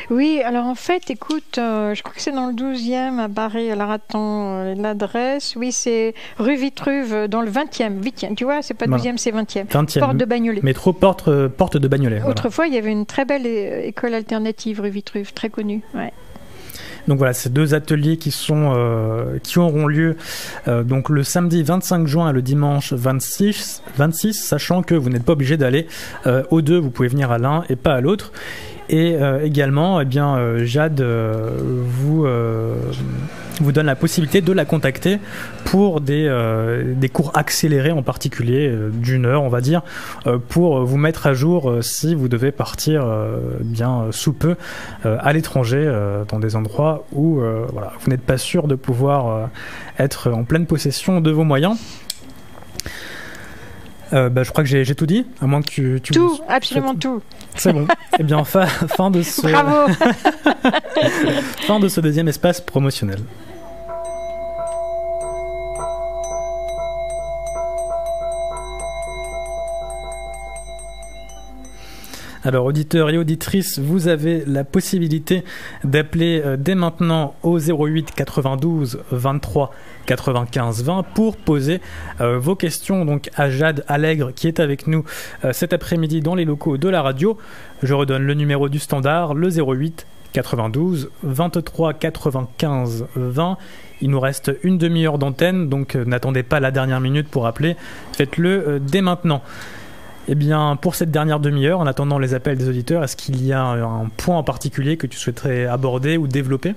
Oui, alors en fait, écoute, je crois que c'est dans le 12e à Paris. Alors attends, l'adresse, oui, c'est rue Vitruve, dans le 20e. Tu vois, c'est pas 12e, c'est 20e. Porte de Bagnolet. Métro porte de Bagnolet. Autrefois, il y avait une très belle école alternative rue Vitruve, très connue. Ouais. Donc voilà, ces 2 ateliers qui auront lieu donc le samedi 25 juin et le dimanche 26, sachant que vous n'êtes pas obligé d'aller aux 2, vous pouvez venir à l'un et pas à l'autre. Et également, eh bien, Jade vous donne la possibilité de la contacter pour des cours accélérés, en particulier d'1 heure, on va dire, pour vous mettre à jour si vous devez partir bien sous peu à l'étranger, dans des endroits où voilà, vous n'êtes pas sûr de pouvoir être en pleine possession de vos moyens. Je crois que j'ai tout dit, à moins que tu tout, absolument tout. C'est bon. Eh bien, fin de ce Bravo. fin de ce 2e espace promotionnel. Alors, auditeurs et auditrices, vous avez la possibilité d'appeler dès maintenant au 08 92 23 95 20 pour poser vos questions donc à Jade Allègre qui est avec nous cet après-midi dans les locaux de la radio. Je redonne le numéro du standard, le 08 92 23 95 20. Il nous reste une demi-heure d'antenne, donc n'attendez pas la dernière minute pour appeler. Faites-le dès maintenant. Eh bien, pour cette dernière demi-heure, en attendant les appels des auditeurs, est-ce qu'il y a un point en particulier que tu souhaiterais aborder ou développer ?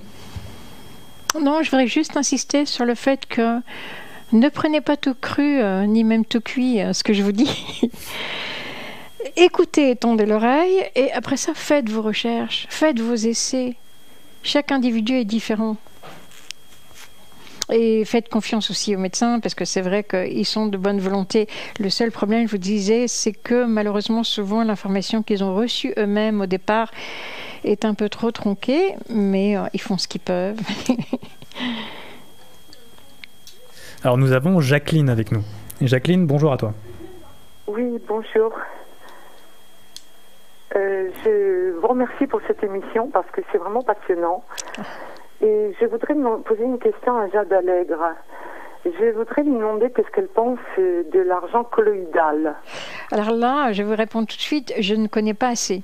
Non, je voudrais juste insister sur le fait que ne prenez pas tout cru, ni même tout cuit, ce que je vous dis. Écoutez, tendez l'oreille, et après ça, faites vos recherches, faites vos essais. Chaque individu est différent. Et faites confiance aussi aux médecins, parce que c'est vrai qu'ils sont de bonne volonté. Le seul problème, je vous disais, c'est que malheureusement, souvent, l'information qu'ils ont reçue eux-mêmes au départ est un peu trop tronquée, mais ils font ce qu'ils peuvent. Alors, nous avons Jacqueline avec nous. Et Jacqueline, bonjour à toi. Oui, bonjour. Je vous remercie pour cette émission, parce que c'est vraiment passionnant. Et je voudrais poser une question à Jade Allègre. Je voudrais lui demander qu'est-ce qu'elle pense de l'argent colloïdal. Alors là, je vais vous répondre tout de suite, je ne connais pas assez.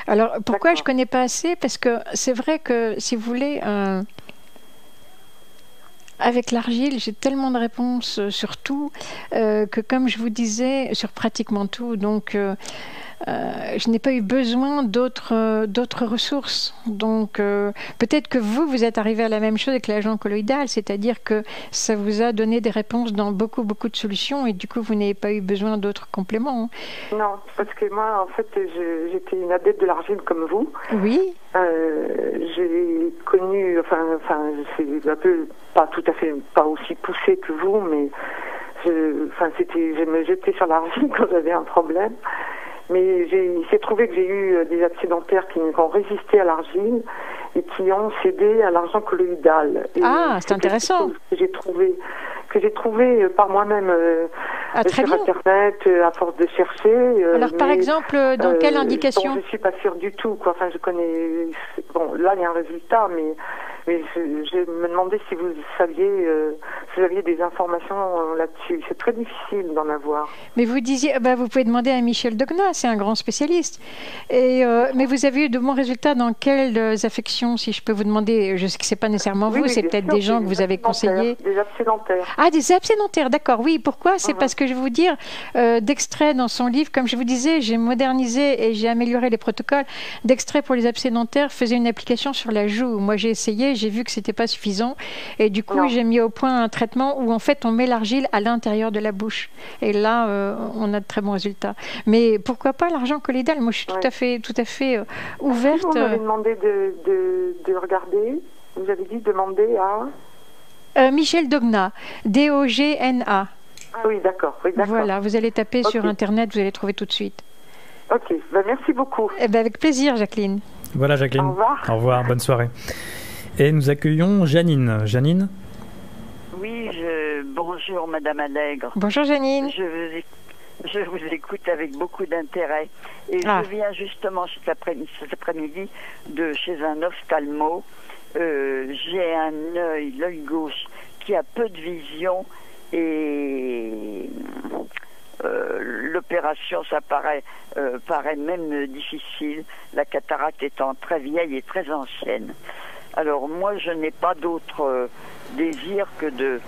Alors pourquoi je ne connais pas assez ? Parce que c'est vrai que, si vous voulez, avec l'argile, j'ai tellement de réponses sur tout, que comme je vous disais, sur pratiquement tout, donc... je n'ai pas eu besoin d'autres ressources. Donc, peut-être que vous êtes arrivé à la même chose avec l'agent colloïdal, c'est-à-dire que ça vous a donné des réponses dans beaucoup de solutions et du coup, vous n'avez pas eu besoin d'autres compléments. Non, parce que moi, en fait, j'étais une adepte de l'argile comme vous. Oui. J'ai connu, c'est un peu, pas tout à fait, pas aussi poussé que vous, mais je me jetais sur l'argile quand j'avais un problème. Mais il s'est trouvé que j'ai eu des absédentaires qui ont résisté à l'argile et qui ont cédé à l'argent colloïdal. Et c'est intéressant. Que j'ai trouvé par moi-même sur Internet, à force de chercher. Alors, par exemple, dans quelle indication ? Je ne suis pas sûre du tout, quoi. Enfin, je connais... Bon, là, il y a un résultat, mais je me demandais si vous saviez, si vous aviez des informations là-dessus. C'est très difficile d'en avoir. Mais vous disiez, vous pouvez demander à Michel Dogna, c'est un grand spécialiste. Mais vous avez eu de bons résultats dans quelles affections, si je peux vous demander ? Je sais que ce n'est pas nécessairement vous, c'est peut-être des gens que vous avez conseillés. Des absédentaires. Ah, des absédentaires, d'accord. Oui, pourquoi ? C'est parce que je vais vous dire, d'extrait dans son livre, comme je vous disais, j'ai modernisé et j'ai amélioré les protocoles. D'extrait pour les absédentaires faisait une application sur la joue. Moi, j'ai essayé, j'ai vu que c'était pas suffisant et du coup j'ai mis au point un traitement où en fait on met l'argile à l'intérieur de la bouche et là on a de très bons résultats. Mais pourquoi pas l'argent colloïdal ? Moi je suis tout à fait ouverte. Vous m'avez demandé de regarder, vous avez dit demander à Michel Dogna, D-O-G-N-A. Ah oui, d'accord. Voilà, vous allez taper sur Internet, vous allez trouver tout de suite. Ok, merci beaucoup. Avec plaisir, Jacqueline. Voilà, Jacqueline. Au revoir. Au revoir, bonne soirée. Et nous accueillons Janine. Janine ? Oui, bonjour Madame Allègre. Bonjour Janine. Je vous écoute avec beaucoup d'intérêt. Et je viens justement cet après-midi de chez un ophtalmo. J'ai l'œil gauche qui a peu de vision et l'opération, ça paraît même difficile, la cataracte étant très vieille et très ancienne. Alors moi, je n'ai pas d'autre désir que de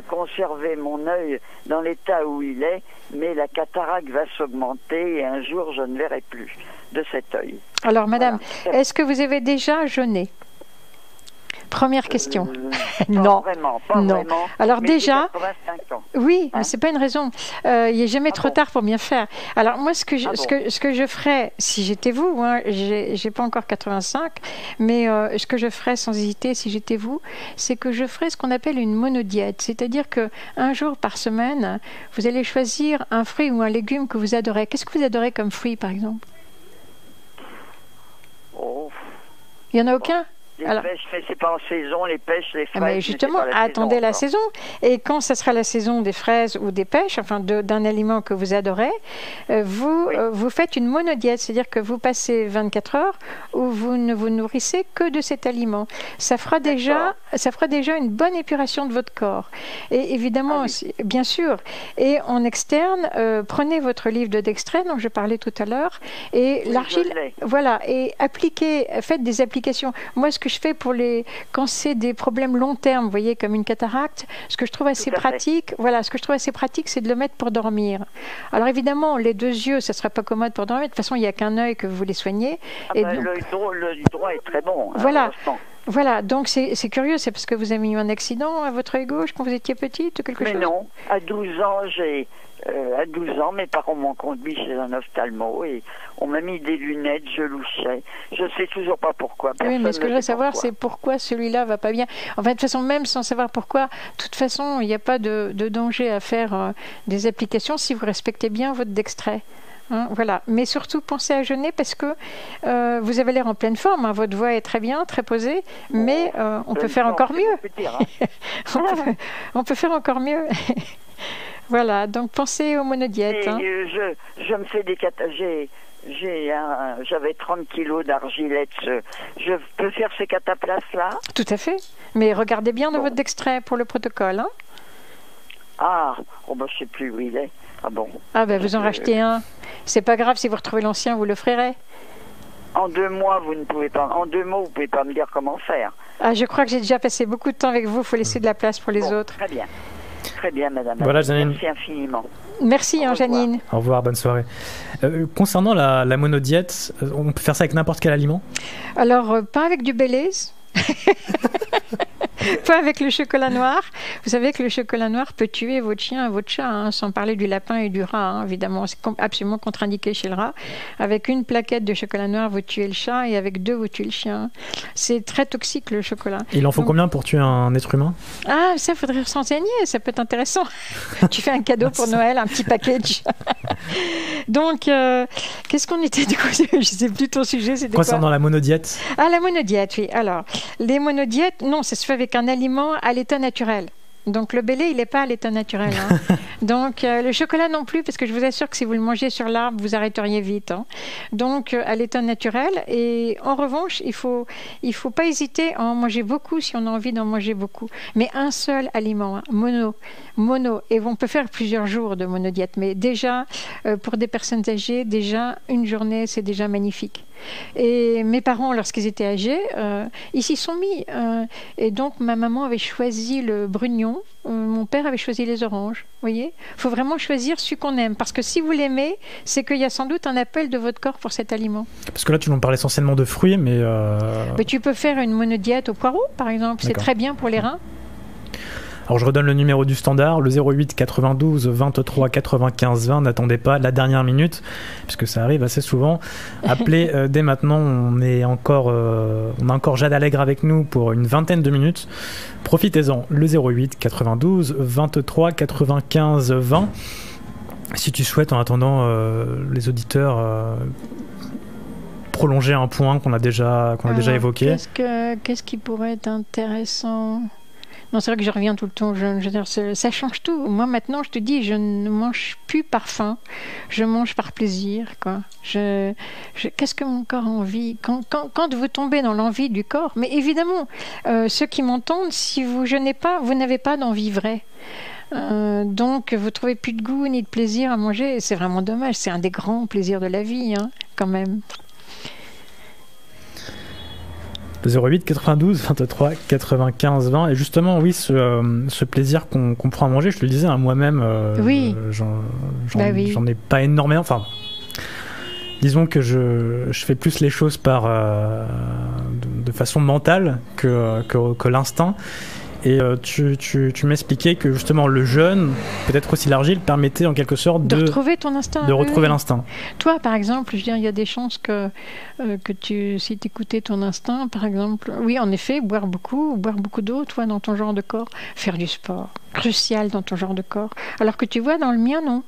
conserver mon œil dans l'état où il est, mais la cataracte va s'augmenter et un jour, je ne verrai plus de cet œil. Alors, madame, est-ce que vous avez déjà jeûné ? Première question. Non, pas non. Vraiment. Alors mais déjà, 85 ans. Oui, mais c'est pas une raison. Il n'est jamais trop tard pour bien faire. Alors moi, ce que je ferais, si j'étais vous, hein, j'ai pas encore 85, mais ce que je ferais sans hésiter, si j'étais vous, c'est que je ferais ce qu'on appelle une monodiète, c'est-à-dire que un jour par semaine, vous allez choisir un fruit ou un légume que vous adorez. Qu'est-ce que vous adorez comme fruit, par exemple ? Il y en a aucun ? Les pêches, mais c'est pas en saison, les pêches, les fraises. Mais justement, attendez la saison. Et quand ça sera la saison des fraises ou des pêches, enfin d'un aliment que vous adorez, vous faites une monodiète, c'est-à-dire que vous passez 24 heures où vous ne vous nourrissez que de cet aliment. Ça fera déjà une bonne épuration de votre corps. Et évidemment, bien sûr, et en externe, prenez votre livre de Dextrait dont je parlais tout à l'heure, et l'argile, voilà, et faites des applications. Moi, ce que je fais quand c'est des problèmes long terme, vous voyez, comme une cataracte, ce que je trouve assez pratique, c'est de le mettre pour dormir. Alors évidemment, les deux yeux, ça ne sera pas commode pour dormir. De toute façon, il n'y a qu'un œil que vous voulez soigner. L'œil droit est très bon. Voilà. Voilà, donc c'est curieux, c'est parce que vous avez eu un accident à votre œil gauche quand vous étiez petite ou quelque chose ? Mais non, à 12 ans, mes parents m'ont conduit chez un ophtalmo et on m'a mis des lunettes, je louchais. Je ne sais toujours pas pourquoi. Oui, mais ce que je veux savoir, c'est pourquoi celui-là va pas bien. Enfin, de toute façon, même sans savoir pourquoi, de toute façon, il n'y a pas de danger à faire des applications si vous respectez bien votre Dextrait. Hein, voilà, mais surtout pensez à jeûner parce que vous avez l'air en pleine forme, hein. Votre voix est très bien, très posée, mais on peut faire encore mieux. On peut faire encore mieux. Voilà, donc pensez aux monodiètes. Hein. Je me fais des j'avais 30 kilos d'argilette. Je peux faire ces cataplasmes-là ? Tout à fait. Mais regardez bien dans votre Dextrait pour le protocole. Hein. Je ne sais plus où il est. Ah bon. Ah ben vous en rachetez un. C'est pas grave, si vous retrouvez l'ancien, vous l'offrirez. En 2 mois, vous ne pouvez pas. En 2 mots, vous pouvez pas me dire comment faire. Ah, je crois que j'ai déjà passé beaucoup de temps avec vous. Il faut laisser de la place pour les autres. Très bien. Très bien, madame. Voilà, Janine. Merci infiniment. Merci, Janine. Au revoir, bonne soirée. Concernant la monodiète, on peut faire ça avec n'importe quel aliment ? Alors, pas avec du Baileys. Pas avec le chocolat noir. Vous savez que le chocolat noir peut tuer votre chien et votre chat, hein, sans parler du lapin et du rat, hein, évidemment. C'est absolument contre-indiqué chez le rat. Avec une plaquette de chocolat noir, vous tuez le chat, et avec 2, vous tuez le chien. C'est très toxique, le chocolat. Il en faut combien pour tuer un être humain ? Ah, ça, il faudrait s'enseigner, ça peut être intéressant. Tu fais un cadeau pour Noël, un petit package. Donc, qu'est-ce qu'on était du coup ? Je ne sais plus ton sujet, c'était quoi ? Concernant la monodiète ? Ah, la monodiète, oui. Alors, les monodiètes, non, ça se fait avec un aliment à l'état naturel. Donc le Baileys, il n'est pas à l'état naturel. Hein. Donc le chocolat non plus, parce que je vous assure que si vous le mangez sur l'arbre, vous arrêteriez vite. Hein. Donc à l'état naturel. Et en revanche, il faut pas hésiter à en manger beaucoup si on a envie d'en manger beaucoup. Mais un seul aliment, hein, mono. Et on peut faire plusieurs jours de monodiète. Mais déjà, pour des personnes âgées, déjà une journée, c'est déjà magnifique. Et mes parents, lorsqu'ils étaient âgés, ils s'y sont mis. Et donc ma maman avait choisi le brugnon. Mon père avait choisi les oranges. Vous voyez, il faut vraiment choisir celui qu'on aime. Parce que si vous l'aimez, c'est qu'il y a sans doute un appel de votre corps pour cet aliment. Parce que là, tu nous parles essentiellement de fruits, mais... Mais tu peux faire une monodiète au poireau, par exemple. C'est très bien pour les reins. Alors je redonne le numéro du standard, le 08 92 23 95 20. N'attendez pas la dernière minute, puisque ça arrive assez souvent. Appelez dès maintenant, on a encore Jade Allègre avec nous pour une vingtaine de minutes. Profitez-en, le 08 92 23 95 20. Si tu souhaites, en attendant les auditeurs... prolonger un point qu'on a déjà évoqué. Qu'est-ce qui pourrait être intéressant ? Non, c'est vrai que je reviens tout le temps. Je veux dire, ça change tout. Moi, maintenant, je te dis, je ne mange plus par faim. Je mange par plaisir, quoi. Qu'est-ce que mon corps a envie ? Quand vous tombez dans l'envie du corps, mais évidemment, ceux qui m'entendent, si vous jeûnez pas, vous n'avez pas d'envie vraie. Donc, vous trouvez plus de goût ni de plaisir à manger. C'est vraiment dommage. C'est un des grands plaisirs de la vie, hein, quand même. 08 92 23 95 20. Et justement, oui, ce plaisir qu'on prend à manger, je te le disais, hein, moi-même, oui. J'en ai pas énormément. Enfin, disons que je fais plus les choses de façon mentale que l'instinct. Et tu m'expliquais que justement le jeûne, peut-être aussi l'argile, permettait en quelque sorte de retrouver ton instinct. De retrouver l'instinct. Toi, par exemple, je veux dire, il y a des chances que si tu écoutais ton instinct, par exemple, oui, en effet, boire beaucoup d'eau, toi, dans ton genre de corps, faire du sport, crucial dans ton genre de corps. Alors que tu vois, dans le mien, non.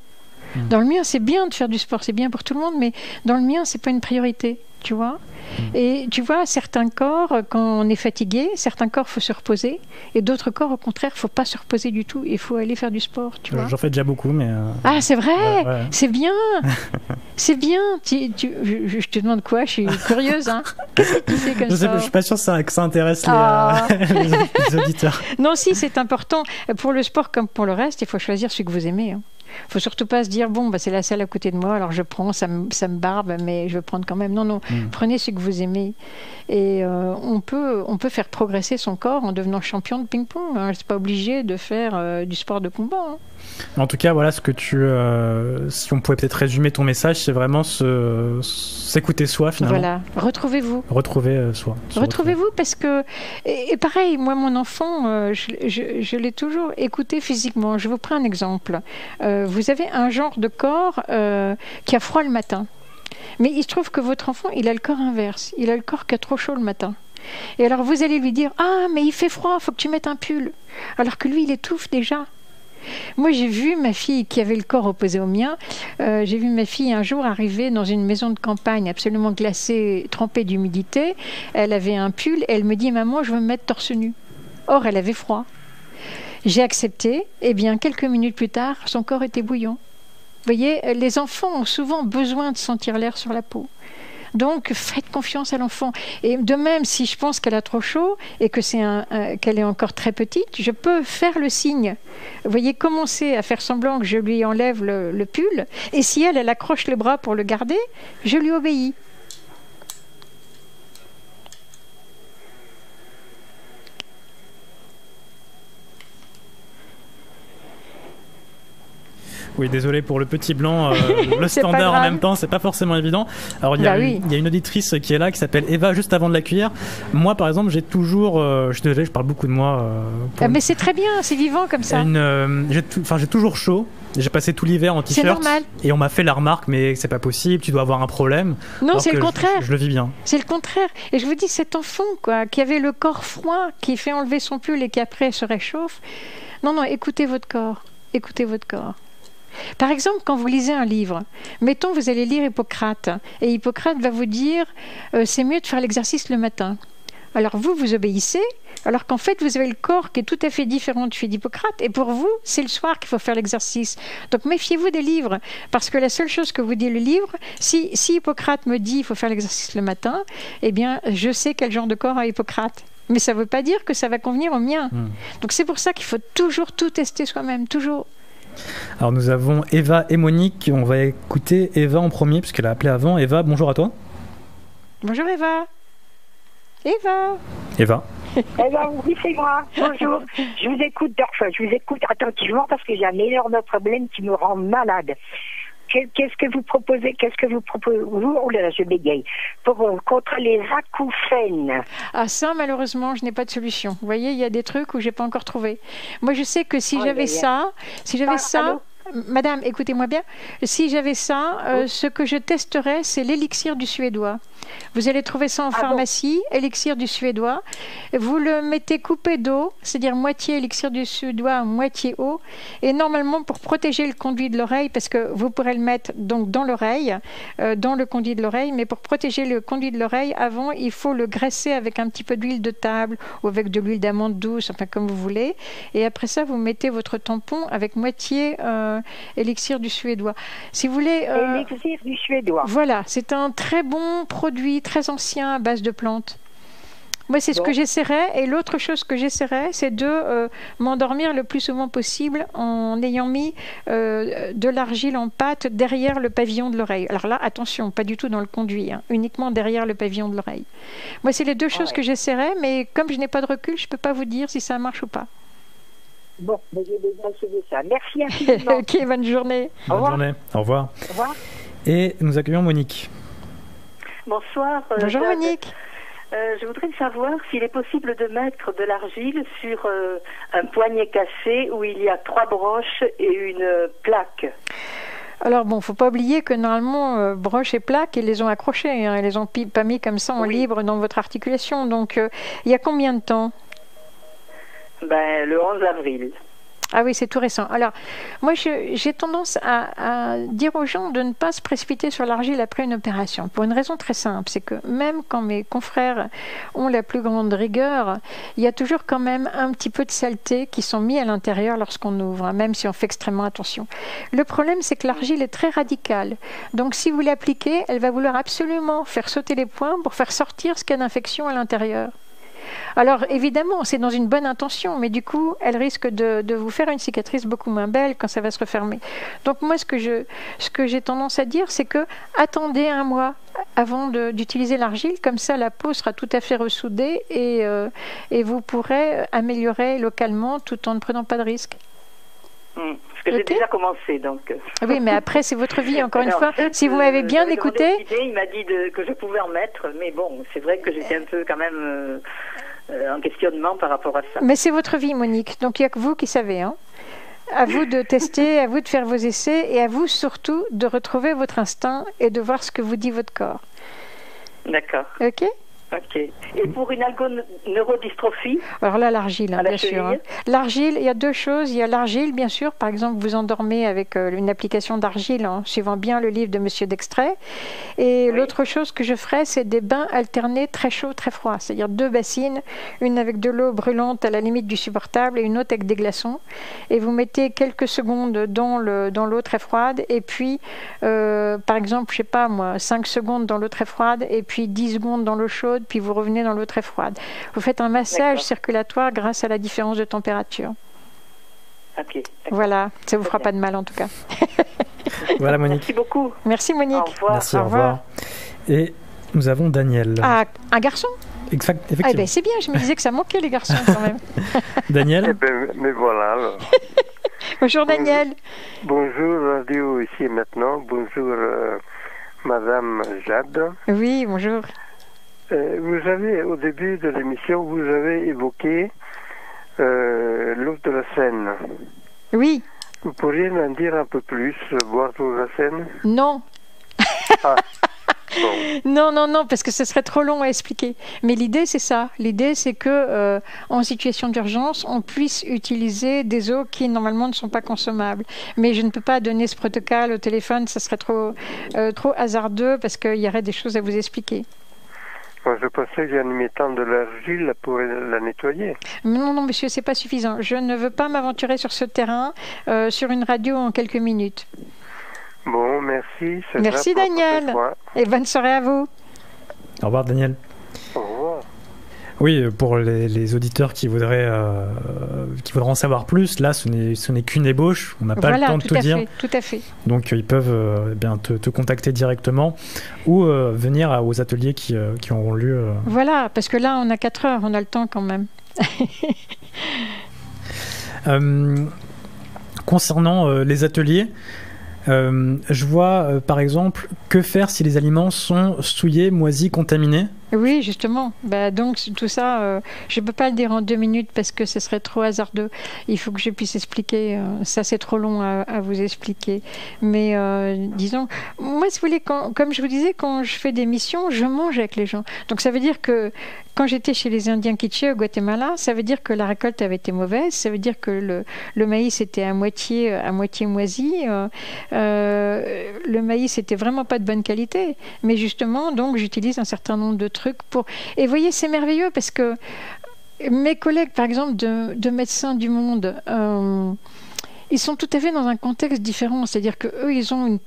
Dans le mien, c'est bien de faire du sport, c'est bien pour tout le monde, mais dans le mien, c'est pas une priorité. Tu vois ? Et tu vois, certains corps, quand on est fatigué, certains corps, faut se reposer, et d'autres corps, au contraire, faut pas se reposer du tout, il faut aller faire du sport, tu vois. J'en fais déjà beaucoup, mais... Ah, c'est vrai, ouais. C'est bien, c'est bien. Je te demande quoi ? Je suis curieuse, hein. Qu'est-ce que tu fais comme ça ? Je suis pas sûre que ça intéresse les auditeurs. Non, si, c'est important. Pour le sport comme pour le reste, il faut choisir celui que vous aimez, hein. Faut surtout pas se dire bon c'est la salle à côté de moi alors je prends, ça me barbe mais je vais prendre quand même. Non, prenez ce que vous aimez et on peut faire progresser son corps en devenant champion de ping-pong, hein. C'est pas obligé de faire du sport de combat, hein. En tout cas, voilà ce que si on pouvait peut-être résumer ton message, c'est vraiment s'écouter soi finalement. Voilà, retrouvez-vous. Retrouver soi. Retrouvez-vous parce que et pareil, moi mon enfant, je l'ai toujours écouté physiquement. Je vous prends un exemple. Vous avez un genre de corps qui a froid le matin, mais il se trouve que votre enfant, il a le corps inverse. Il a le corps qui a trop chaud le matin. Et alors vous allez lui dire ah mais il fait froid, faut que tu mettes un pull, alors que lui il étouffe déjà. Moi, j'ai vu ma fille qui avait le corps opposé au mien. J'ai vu ma fille un jour arriver dans une maison de campagne absolument glacée, trempée d'humidité. Elle avait un pull et elle me dit « Maman, je veux me mettre torse nu ». Or, elle avait froid. J'ai accepté. Et bien, quelques minutes plus tard, son corps était bouillant. Vous voyez, les enfants ont souvent besoin de sentir l'air sur la peau. Donc, faites confiance à l'enfant. Et de même, si je pense qu'elle a trop chaud et que qu'elle est encore très petite, je peux faire le signe. Vous voyez, commencer à faire semblant que je lui enlève le pull. Et si elle accroche les bras pour le garder, je lui obéis. Oui, désolé pour le petit blanc, le standard en même temps, c'est pas forcément évident. Alors il y a une auditrice qui est là, qui s'appelle Eva, juste avant de l'accueillir. Moi, par exemple, j'ai toujours, je suis désolé, je parle beaucoup de moi. Mais c'est très bien, c'est vivant comme ça. J'ai toujours chaud. J'ai passé tout l'hiver en t-shirt. C'est normal. Et on m'a fait la remarque, mais c'est pas possible, tu dois avoir un problème. Non, c'est le contraire. Je le vis bien. C'est le contraire. Et je vous dis, cet enfant, qui avait le corps froid, qui fait enlever son pull et qui après se réchauffe. Non, écoutez votre corps. Écoutez votre corps. Par exemple, quand vous lisez un livre, mettons vous allez lire Hippocrate, et Hippocrate va vous dire c'est mieux de faire l'exercice le matin. Alors vous obéissez, alors qu'en fait vous avez le corps qui est tout à fait différent de celui d'Hippocrate, et pour vous c'est le soir qu'il faut faire l'exercice. Donc méfiez-vous des livres, parce que la seule chose que vous dit le livre, si Hippocrate me dit il faut faire l'exercice le matin, eh bien je sais quel genre de corps a Hippocrate. Mais ça ne veut pas dire que ça va convenir au mien. Donc c'est pour ça qu'il faut toujours tout tester soi-même, toujours. Alors nous avons Eva et Monique, on va écouter Eva en premier puisqu'elle a appelé avant. Eva, bonjour à toi. Bonjour Eva. Eva. Oui, c'est moi. Bonjour. Je vous écoute attentivement parce que j'ai un énorme problème qui me rend malade. Qu'est-ce que vous proposez Oh là là, je bégaye. Contre les acouphènes. Ah ça, malheureusement, je n'ai pas de solution. Vous voyez, il y a des trucs où j'ai pas encore trouvé. Moi, je sais que si j'avais ça, madame, écoutez-moi bien. Si j'avais ça, ce que je testerais, c'est l'élixir du suédois. Vous allez trouver ça en pharmacie, élixir du suédois. Vous le mettez coupé d'eau, c'est-à-dire moitié élixir du suédois, moitié eau. Et normalement, pour protéger le conduit de l'oreille, parce que vous pourrez le mettre donc dans l'oreille, dans le conduit de l'oreille, mais pour protéger le conduit de l'oreille, avant, il faut le graisser avec un petit peu d'huile de table ou avec de l'huile d'amande douce, enfin comme vous voulez. Et après ça, vous mettez votre tampon avec moitié élixir du suédois. Si vous voulez... élixir du suédois. Voilà, c'est un très bon produit, très ancien à base de plantes. Moi, c'est ce que j'essaierais. Et l'autre chose que j'essaierais, c'est de m'endormir le plus souvent possible en ayant mis de l'argile en pâte derrière le pavillon de l'oreille. Alors là, attention, pas du tout dans le conduit, hein, uniquement derrière le pavillon de l'oreille. Moi, c'est les deux choses que j'essaierais, mais comme je n'ai pas de recul, je ne peux pas vous dire si ça marche ou pas. Bon, mais j'ai déjà essayé ça. Merci infiniment. Ok, bonne journée. Bonne journée. Au revoir. Au revoir. Et nous accueillons Monique. Bonsoir. Bonjour Monique. Je voudrais savoir s'il est possible de mettre de l'argile sur un poignet cassé où il y a 3 broches et une plaque. Alors bon, faut pas oublier que normalement, broche et plaque, ils les ont accrochées, hein, ils les ont pas mis comme ça en libre dans votre articulation. Donc, il y a combien de temps? Le 11 avril. Ah oui, c'est tout récent. Alors, moi, j'ai tendance à dire aux gens de ne pas se précipiter sur l'argile après une opération, pour une raison très simple, c'est que même quand mes confrères ont la plus grande rigueur, il y a toujours quand même un petit peu de saleté qui sont mis à l'intérieur lorsqu'on ouvre, hein, même si on fait extrêmement attention. Le problème, c'est que l'argile est très radicale. Donc, si vous l'appliquez, elle va vouloir absolument faire sauter les poings pour faire sortir ce qu'il y a d'infection à l'intérieur. Alors évidemment, c'est dans une bonne intention, mais du coup, elle risque de vous faire une cicatrice beaucoup moins belle quand ça va se refermer. Donc moi, ce que j'ai tendance à dire, c'est que attendez un mois avant d'utiliser l'argile, comme ça la peau sera tout à fait ressoudée et vous pourrez améliorer localement tout en ne prenant pas de risque. Parce que j'ai déjà commencé, donc. Oui, mais après, c'est votre vie, encore une fois. Si vous m'avez bien écouté... Il m'a dit que je pouvais en mettre, mais bon, c'est vrai que j'étais un peu quand même en questionnement par rapport à ça. Mais c'est votre vie, Monique, donc il n'y a que vous qui savez. Hein. À vous de tester, à vous de faire vos essais, et à vous surtout de retrouver votre instinct et de voir ce que vous dit votre corps. D'accord. Ok ? Ok. Et pour une algoneurodystrophie? Alors là, l'argile, hein, bien sûr. Hein. L'argile, il y a deux choses. Il y a l'argile, bien sûr. Par exemple, vous endormez avec une application d'argile en suivant bien le livre de Monsieur Dextray. Et l'autre chose que je ferais, c'est des bains alternés très chauds, très froids. C'est-à-dire 2 bassines, une avec de l'eau brûlante à la limite du supportable et une autre avec des glaçons. Et vous mettez quelques secondes dans l'eau très froide. Et puis, par exemple, je sais pas moi, 5 secondes dans l'eau très froide et puis 10 secondes dans l'eau chaude, puis vous revenez dans l'eau très froide. Vous faites un massage circulatoire grâce à la différence de température. Ok. Voilà, ça ne vous fera pas de mal en tout cas. Voilà Monique. Merci beaucoup. Merci Monique. Au revoir. Merci, au revoir. Et nous avons Daniel. Ah, un garçon? Effectivement. Ah ben c'est bien, je me disais que ça manquait les garçons quand même. Daniel. Eh ben, mais voilà alors. Bonjour Daniel. Bonjour Radio Ici et Maintenant. Bonjour Madame Jade. Oui, bonjour. Vous avez, au début de l'émission, vous avez évoqué l'eau de la Seine. Oui. Vous pourriez m'en dire un peu plus, boire l'eau de la Seine? Non. Ah. Bon. Non, parce que ce serait trop long à expliquer. Mais l'idée, c'est ça. L'idée, c'est que en situation d'urgence, on puisse utiliser des eaux qui, normalement, ne sont pas consommables. Mais je ne peux pas donner ce protocole au téléphone, ça serait trop hasardeux, parce qu'il y aurait des choses à vous expliquer. Moi, je pensais qu'en y mettant de l'argile, ça pourrait la nettoyer. Non, monsieur, c'est pas suffisant. Je ne veux pas m'aventurer sur ce terrain, sur une radio en quelques minutes. Bon, merci. Merci Daniel. Et bonne soirée à vous. Au revoir Daniel. Au revoir. Oui, pour les auditeurs qui voudraient en savoir plus, là, ce n'est qu'une ébauche. On n'a pas le temps de tout dire. Tout à fait. Donc, ils peuvent bien te contacter directement ou venir aux ateliers qui auront lieu. Voilà, parce que là, on a 4 heures, on a le temps quand même. Concernant les ateliers, je vois par exemple que faire si les aliments sont souillés, moisis, contaminés. Oui, justement. Donc tout ça, je ne peux pas le dire en 2 minutes parce que ce serait trop hasardeux. Il faut que je puisse expliquer. Ça, c'est trop long à vous expliquer. Mais disons, moi, si vous voulez, comme je vous disais, quand je fais des missions, je mange avec les gens. Donc ça veut dire que quand j'étais chez les Indiens Quiché au Guatemala, ça veut dire que la récolte avait été mauvaise. Ça veut dire que le maïs était à moitié moisi. Le maïs était vraiment pas de bonne qualité. Mais justement, donc, j'utilise un certain nombre de trucs pour... Et vous voyez, c'est merveilleux parce que mes collègues, par exemple, de Médecins du Monde, ils sont tout à fait dans un contexte différent. C'est-à-dire qu'eux, ils ont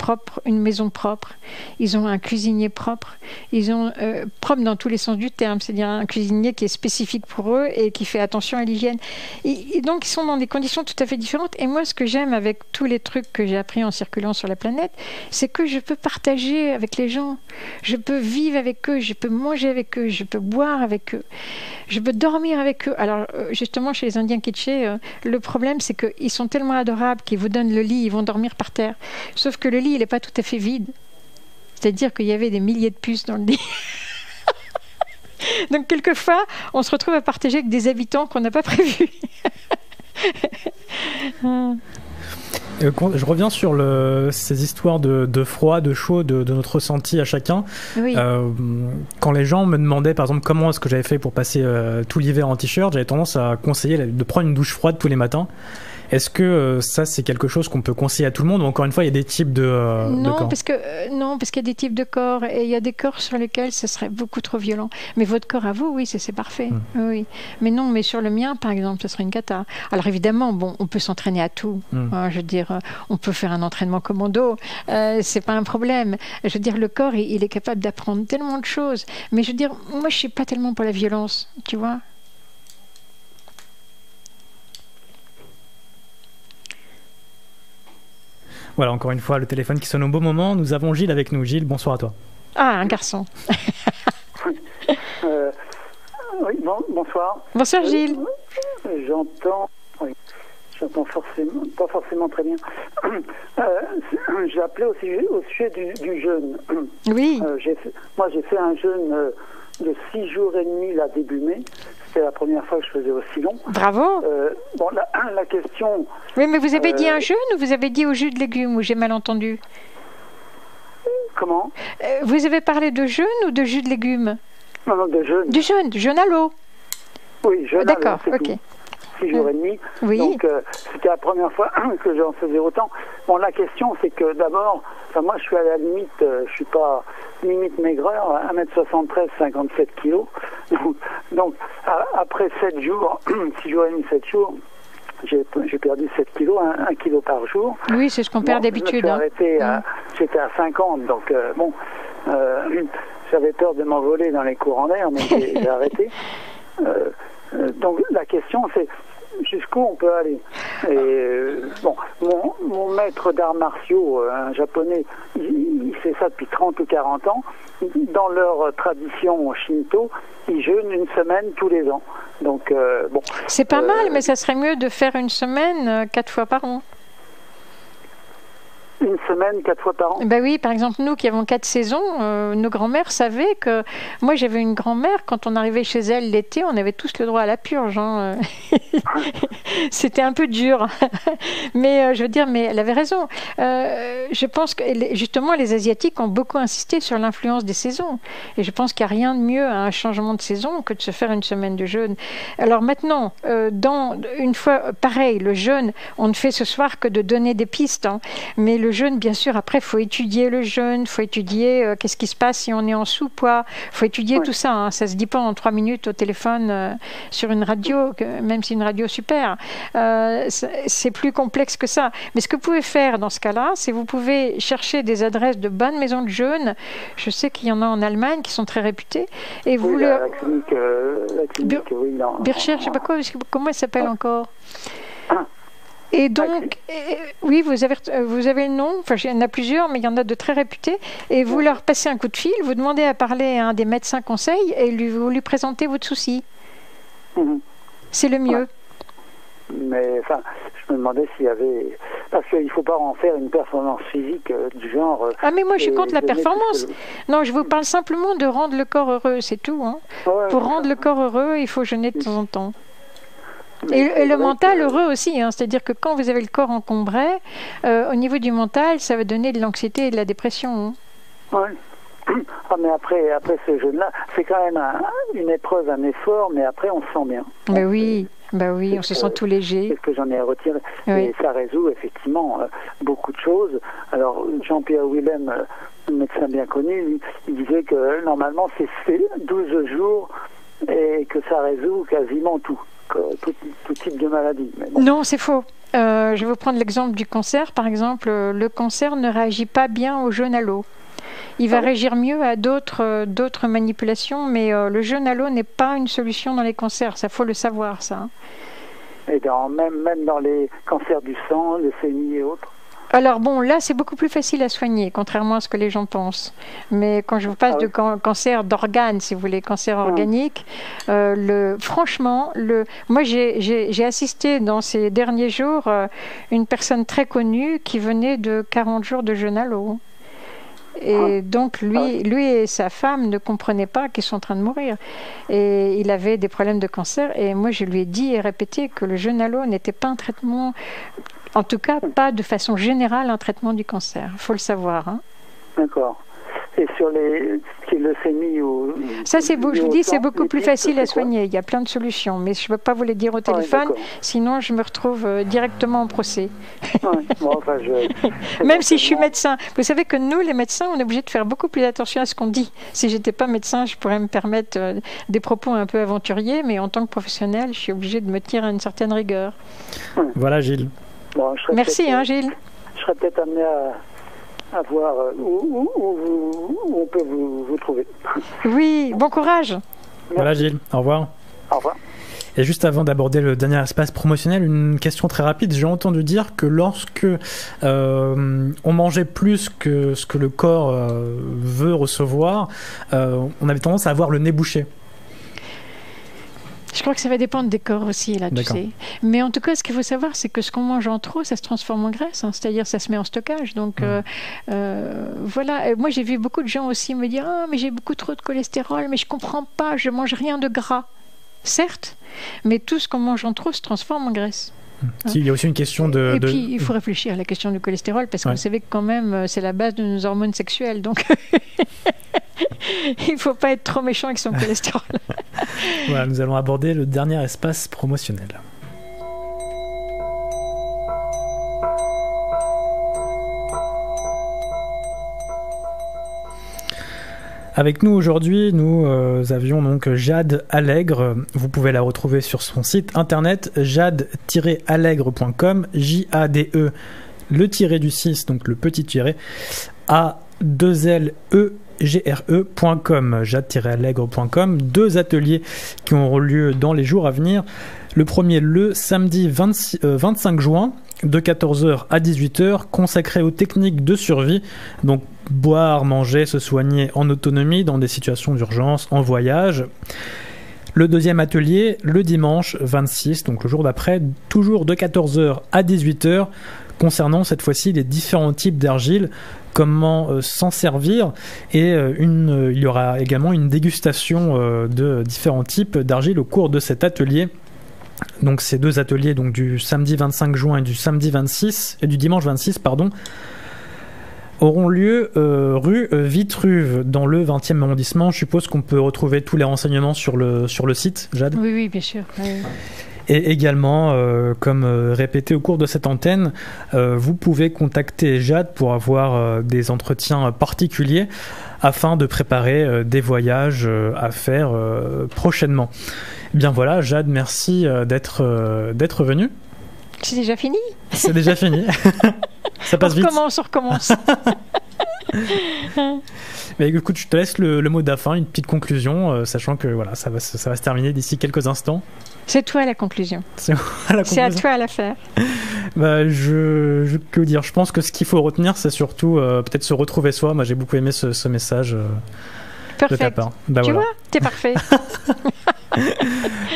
une maison propre, ils ont un cuisinier propre, ils ont propre dans tous les sens du terme, c'est-à-dire un cuisinier qui est spécifique pour eux et qui fait attention à l'hygiène. Et donc, ils sont dans des conditions tout à fait différentes. Et moi, ce que j'aime avec tous les trucs que j'ai appris en circulant sur la planète, c'est que je peux partager avec les gens, je peux vivre avec eux, je peux manger avec eux, je peux boire avec eux, je peux dormir avec eux. Alors, justement, chez les Indiens Kitché, le problème, c'est qu'ils sont tellement adorables qu'ils vous donnent le lit, ils vont dormir par terre. Sauf que le lit, il n'est pas tout à fait vide. C'est-à-dire qu'il y avait des milliers de puces dans le lit. Donc, quelquefois, on se retrouve à partager avec des habitants qu'on n'a pas prévus. Je reviens sur ces histoires de froid, de chaud, de notre ressenti à chacun. Oui. Quand les gens me demandaient, par exemple, comment est-ce que j'avais fait pour passer tout l'hiver en t-shirt, j'avais tendance à conseiller de prendre une douche froide tous les matins. Est-ce que ça, c'est quelque chose qu'on peut conseiller à tout le monde, ou encore une fois, il y a des types de corps? Parce qu'il y a des types de corps, et il y a des corps sur lesquels ce serait beaucoup trop violent. Mais votre corps à vous, oui, c'est parfait. Oui. Mais non, mais sur le mien, par exemple, ce serait une cata. Alors évidemment, bon, on peut s'entraîner à tout. Je veux dire, on peut faire un entraînement commando, c'est pas un problème. Je veux dire, le corps, il est capable d'apprendre tellement de choses. Mais je veux dire, moi, je suis pas tellement pour la violence, tu vois. Voilà, encore une fois, le téléphone qui sonne au bon moment. Nous avons Gilles avec nous. Gilles, bonsoir à toi. Ah, un garçon. Oui, bonsoir. Bonsoir Gilles. J'entends pas forcément très bien. J'ai appelé au sujet du jeûne. Oui. Moi, j'ai fait un jeûne de 6 jours et demi, là, début mai. C'était la première fois que je faisais aussi long. Bravo. Bon, la question... Oui, mais vous avez dit un jeûne ou vous avez dit au jus de légumes, ou j'ai mal entendu? Comment? Vous avez parlé de jeûne ou de jus de légumes? Non, de jeûne. Du jeûne à l'eau. Oui, jeûne à l'eau. D'accord, ok. 6 jours et demi. Oui. Donc, c'était la première fois que j'en faisais autant. Bon, la question, c'est que d'abord, moi, je suis à la limite, je suis pas limite maigreur, 1m73, 57 kilos. Donc, après 7 jours, 6 jours et demi, 7 jours, j'ai perdu 7 kilos, 1 kilo par jour. Oui, c'est ce qu'on perd d'habitude. J'étais à 50, donc bon, j'avais peur de m'envoler dans les courants d'air, mais j'ai arrêté. Donc la question, c'est jusqu'où on peut aller. Et bon, mon maître d'arts martiaux, un japonais, il fait ça depuis 30 ou 40 ans. Dans leur tradition shinto, ils jeûnent une semaine tous les ans. Donc bon. C'est pas mal, mais ça serait mieux de faire une semaine 4 fois par an. Une semaine, 4 fois par an? Ben oui, par exemple, nous qui avons 4 saisons, nos grands-mères savaient que... Moi, j'avais une grand-mère, quand on arrivait chez elle l'été, on avait tous le droit à la purge. Hein. C'était un peu dur. Mais je veux dire, mais elle avait raison. Je pense que, justement, les Asiatiques ont beaucoup insisté sur l'influence des saisons. Et je pense qu'il n'y a rien de mieux à un changement de saison que de se faire une semaine de jeûne. Alors maintenant, une fois, pareil, le jeûne, on ne fait ce soir que de donner des pistes. Hein. Mais le jeûne, bien sûr, après, il faut étudier le jeûne, il faut étudier qu'est-ce qui se passe si on est en sous-poids, il faut étudier tout ça. Hein. Ça ne se dit pas en 3 minutes au téléphone sur une radio, même si une radio super. C'est plus complexe que ça. Mais ce que vous pouvez faire dans ce cas-là, c'est vous pouvez chercher des adresses de bonnes maisons de jeûne. Je sais qu'il y en a en Allemagne qui sont très réputées. Et vous la clinique, oui. Bircher, je ne sais pas comment elle s'appelle encore. Et donc, oui, vous avez le nom, enfin il y en a plusieurs, mais il y en a de très réputés, et vous leur passez un coup de fil, vous demandez à parler à un des médecins conseils, et vous lui présentez votre souci. C'est le mieux. Mais enfin, je me demandais s'il y avait... Parce qu'il ne faut pas en faire une performance physique du genre... Ah mais moi je suis contre la performance. Non, je vous parle simplement de rendre le corps heureux, c'est tout. Hein. Ouais, pour rendre le corps heureux, il faut jeûner de temps en temps. Et le mental heureux aussi, hein, c'est-à-dire que quand vous avez le corps encombré, au niveau du mental, ça va donner de l'anxiété et de la dépression. Hein. Oui. Ah, mais après ce jeûne-là, c'est quand même une épreuve, un effort, mais après on se sent bien. Ben oui, on se sent tout léger. C'est ce que j'en ai retiré. Oui. Et ça résout effectivement beaucoup de choses. Alors Jean-Pierre Willem, un médecin bien connu, il disait que normalement c'est 12 jours et que ça résout quasiment tout type de maladie. Mais bon. Non, c'est faux. Je vais vous prendre l'exemple du cancer. Par exemple, le cancer ne réagit pas bien au jeûne à l'eau. Il va réagir mieux à d'autres manipulations, mais le jeûne à l'eau n'est pas une solution dans les cancers. Ça, faut le savoir, ça. Et même dans les cancers du sang, leucémie et autres. Alors bon, là, c'est beaucoup plus facile à soigner, contrairement à ce que les gens pensent. Mais quand je vous passe de cancer d'organes, si vous voulez, cancer organique, franchement, moi, j'ai assisté dans ces derniers jours une personne très connue qui venait de 40 jours de jeûne à l'eau. Et donc, lui et sa femme ne comprenaient pas qu'ils sont en train de mourir. Et il avait des problèmes de cancer. Et moi, je lui ai dit et répété que le jeûne à l'eau n'était pas un traitement, en tout cas, pas de façon générale, un traitement du cancer. Il faut le savoir. Hein. D'accord. Et sur les leucémies ou... Ça, je vous dis, c'est beaucoup plus facile à soigner. Il y a plein de solutions. Mais je ne peux pas vous les dire au téléphone. Sinon, je me retrouve directement en procès. Même si je suis médecin. Vous savez que nous, les médecins, on est obligés de faire beaucoup plus attention à ce qu'on dit. Si je n'étais pas médecin, je pourrais me permettre des propos un peu aventuriers. Mais en tant que professionnel, je suis obligée de me tenir à une certaine rigueur. Voilà, Gilles. Bon, merci, Gilles. Je serais peut-être amené à voir où on peut vous trouver. Oui, bon courage. Voilà, Gilles, au revoir. Au revoir. Et juste avant d'aborder le dernier espace promotionnel, une question très rapide. J'ai entendu dire que lorsque on mangeait plus que ce que le corps veut recevoir, on avait tendance à avoir le nez bouché. Je crois que ça va dépendre des corps aussi, là, tu sais. Mais en tout cas, ce qu'il faut savoir, c'est que ce qu'on mange en trop, ça se transforme en graisse, hein, c'est-à-dire ça se met en stockage. Donc, voilà. Et moi, j'ai vu beaucoup de gens aussi me dire « Ah, mais j'ai beaucoup trop de cholestérol, mais je comprends pas, je mange rien de gras. » Certes, mais tout ce qu'on mange en trop se transforme en graisse. Il y a aussi une question de... Et puis, il faut réfléchir à la question du cholestérol, parce que vous savez que quand même, c'est la base de nos hormones sexuelles. Donc, il ne faut pas être trop méchant avec son cholestérol. Voilà, nous allons aborder le dernier espace promotionnel. Avec nous aujourd'hui, nous avions donc Jade Allègre. Vous pouvez la retrouver sur son site internet jade-allègre.com, J-A-D-E, le tiré du 6, donc le petit tiré, A-2-L-E-G-R-E.com, jade-allègre.com. 2 ateliers qui auront lieu dans les jours à venir. Le premier, le samedi 25 juin, de 14h à 18h, consacré aux techniques de survie, donc boire, manger, se soigner en autonomie dans des situations d'urgence, en voyage. Le deuxième atelier, le dimanche 26, donc le jour d'après, toujours de 14h à 18h, concernant cette fois-ci les différents types d'argile, comment s'en servir, et il y aura également une dégustation de différents types d'argile au cours de cet atelier. Donc ces 2 ateliers, donc du samedi 25 juin et du dimanche 26, auront lieu rue Vitruve, dans le 20e arrondissement. Je suppose qu'on peut retrouver tous les renseignements sur le site, Jade ? Oui, bien sûr. Oui. Et également, comme répété au cours de cette antenne, vous pouvez contacter Jade pour avoir des entretiens particuliers afin de préparer des voyages à faire prochainement. Bien voilà, Jade, merci d'être venue. C'est déjà fini ? C'est déjà fini. Ça passe vite. On recommence. Mais écoute, je te laisse le mot de la fin, une petite conclusion, sachant que voilà, ça va se terminer d'ici quelques instants. C'est toi la conclusion. C'est à toi à la faire. Que dire ? Je pense que ce qu'il faut retenir, c'est surtout peut-être se retrouver soi. Moi, j'ai beaucoup aimé ce message de ta part. Tu vois, t'es parfait.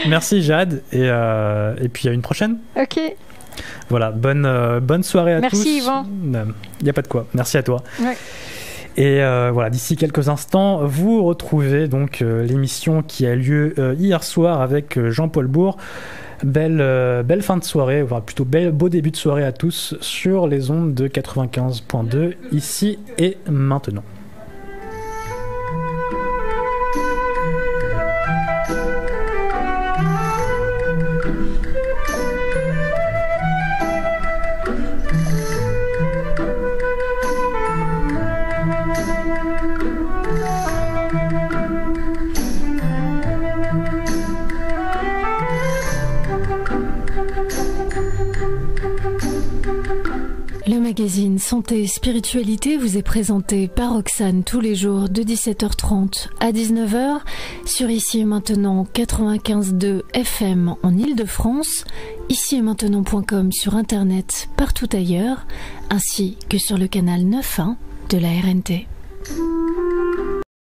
Merci Jade, et puis à une prochaine. Ok. Voilà, bonne soirée à tous. Merci Yvan. Il n'y a pas de quoi, merci à toi. Ouais. Et voilà, d'ici quelques instants, vous retrouvez donc l'émission qui a lieu hier soir avec Jean-Paul Bourg. Belle fin de soirée, voire plutôt beau début de soirée à tous sur les ondes de 95.2 ici et maintenant. magazine Santé et Spiritualité vous est présenté par Roxane tous les jours de 17h30 à 19h sur Ici et Maintenant 95.2 FM en Ile-de-France, ici et maintenant.com sur Internet partout ailleurs, ainsi que sur le canal 9.1 de la RNT.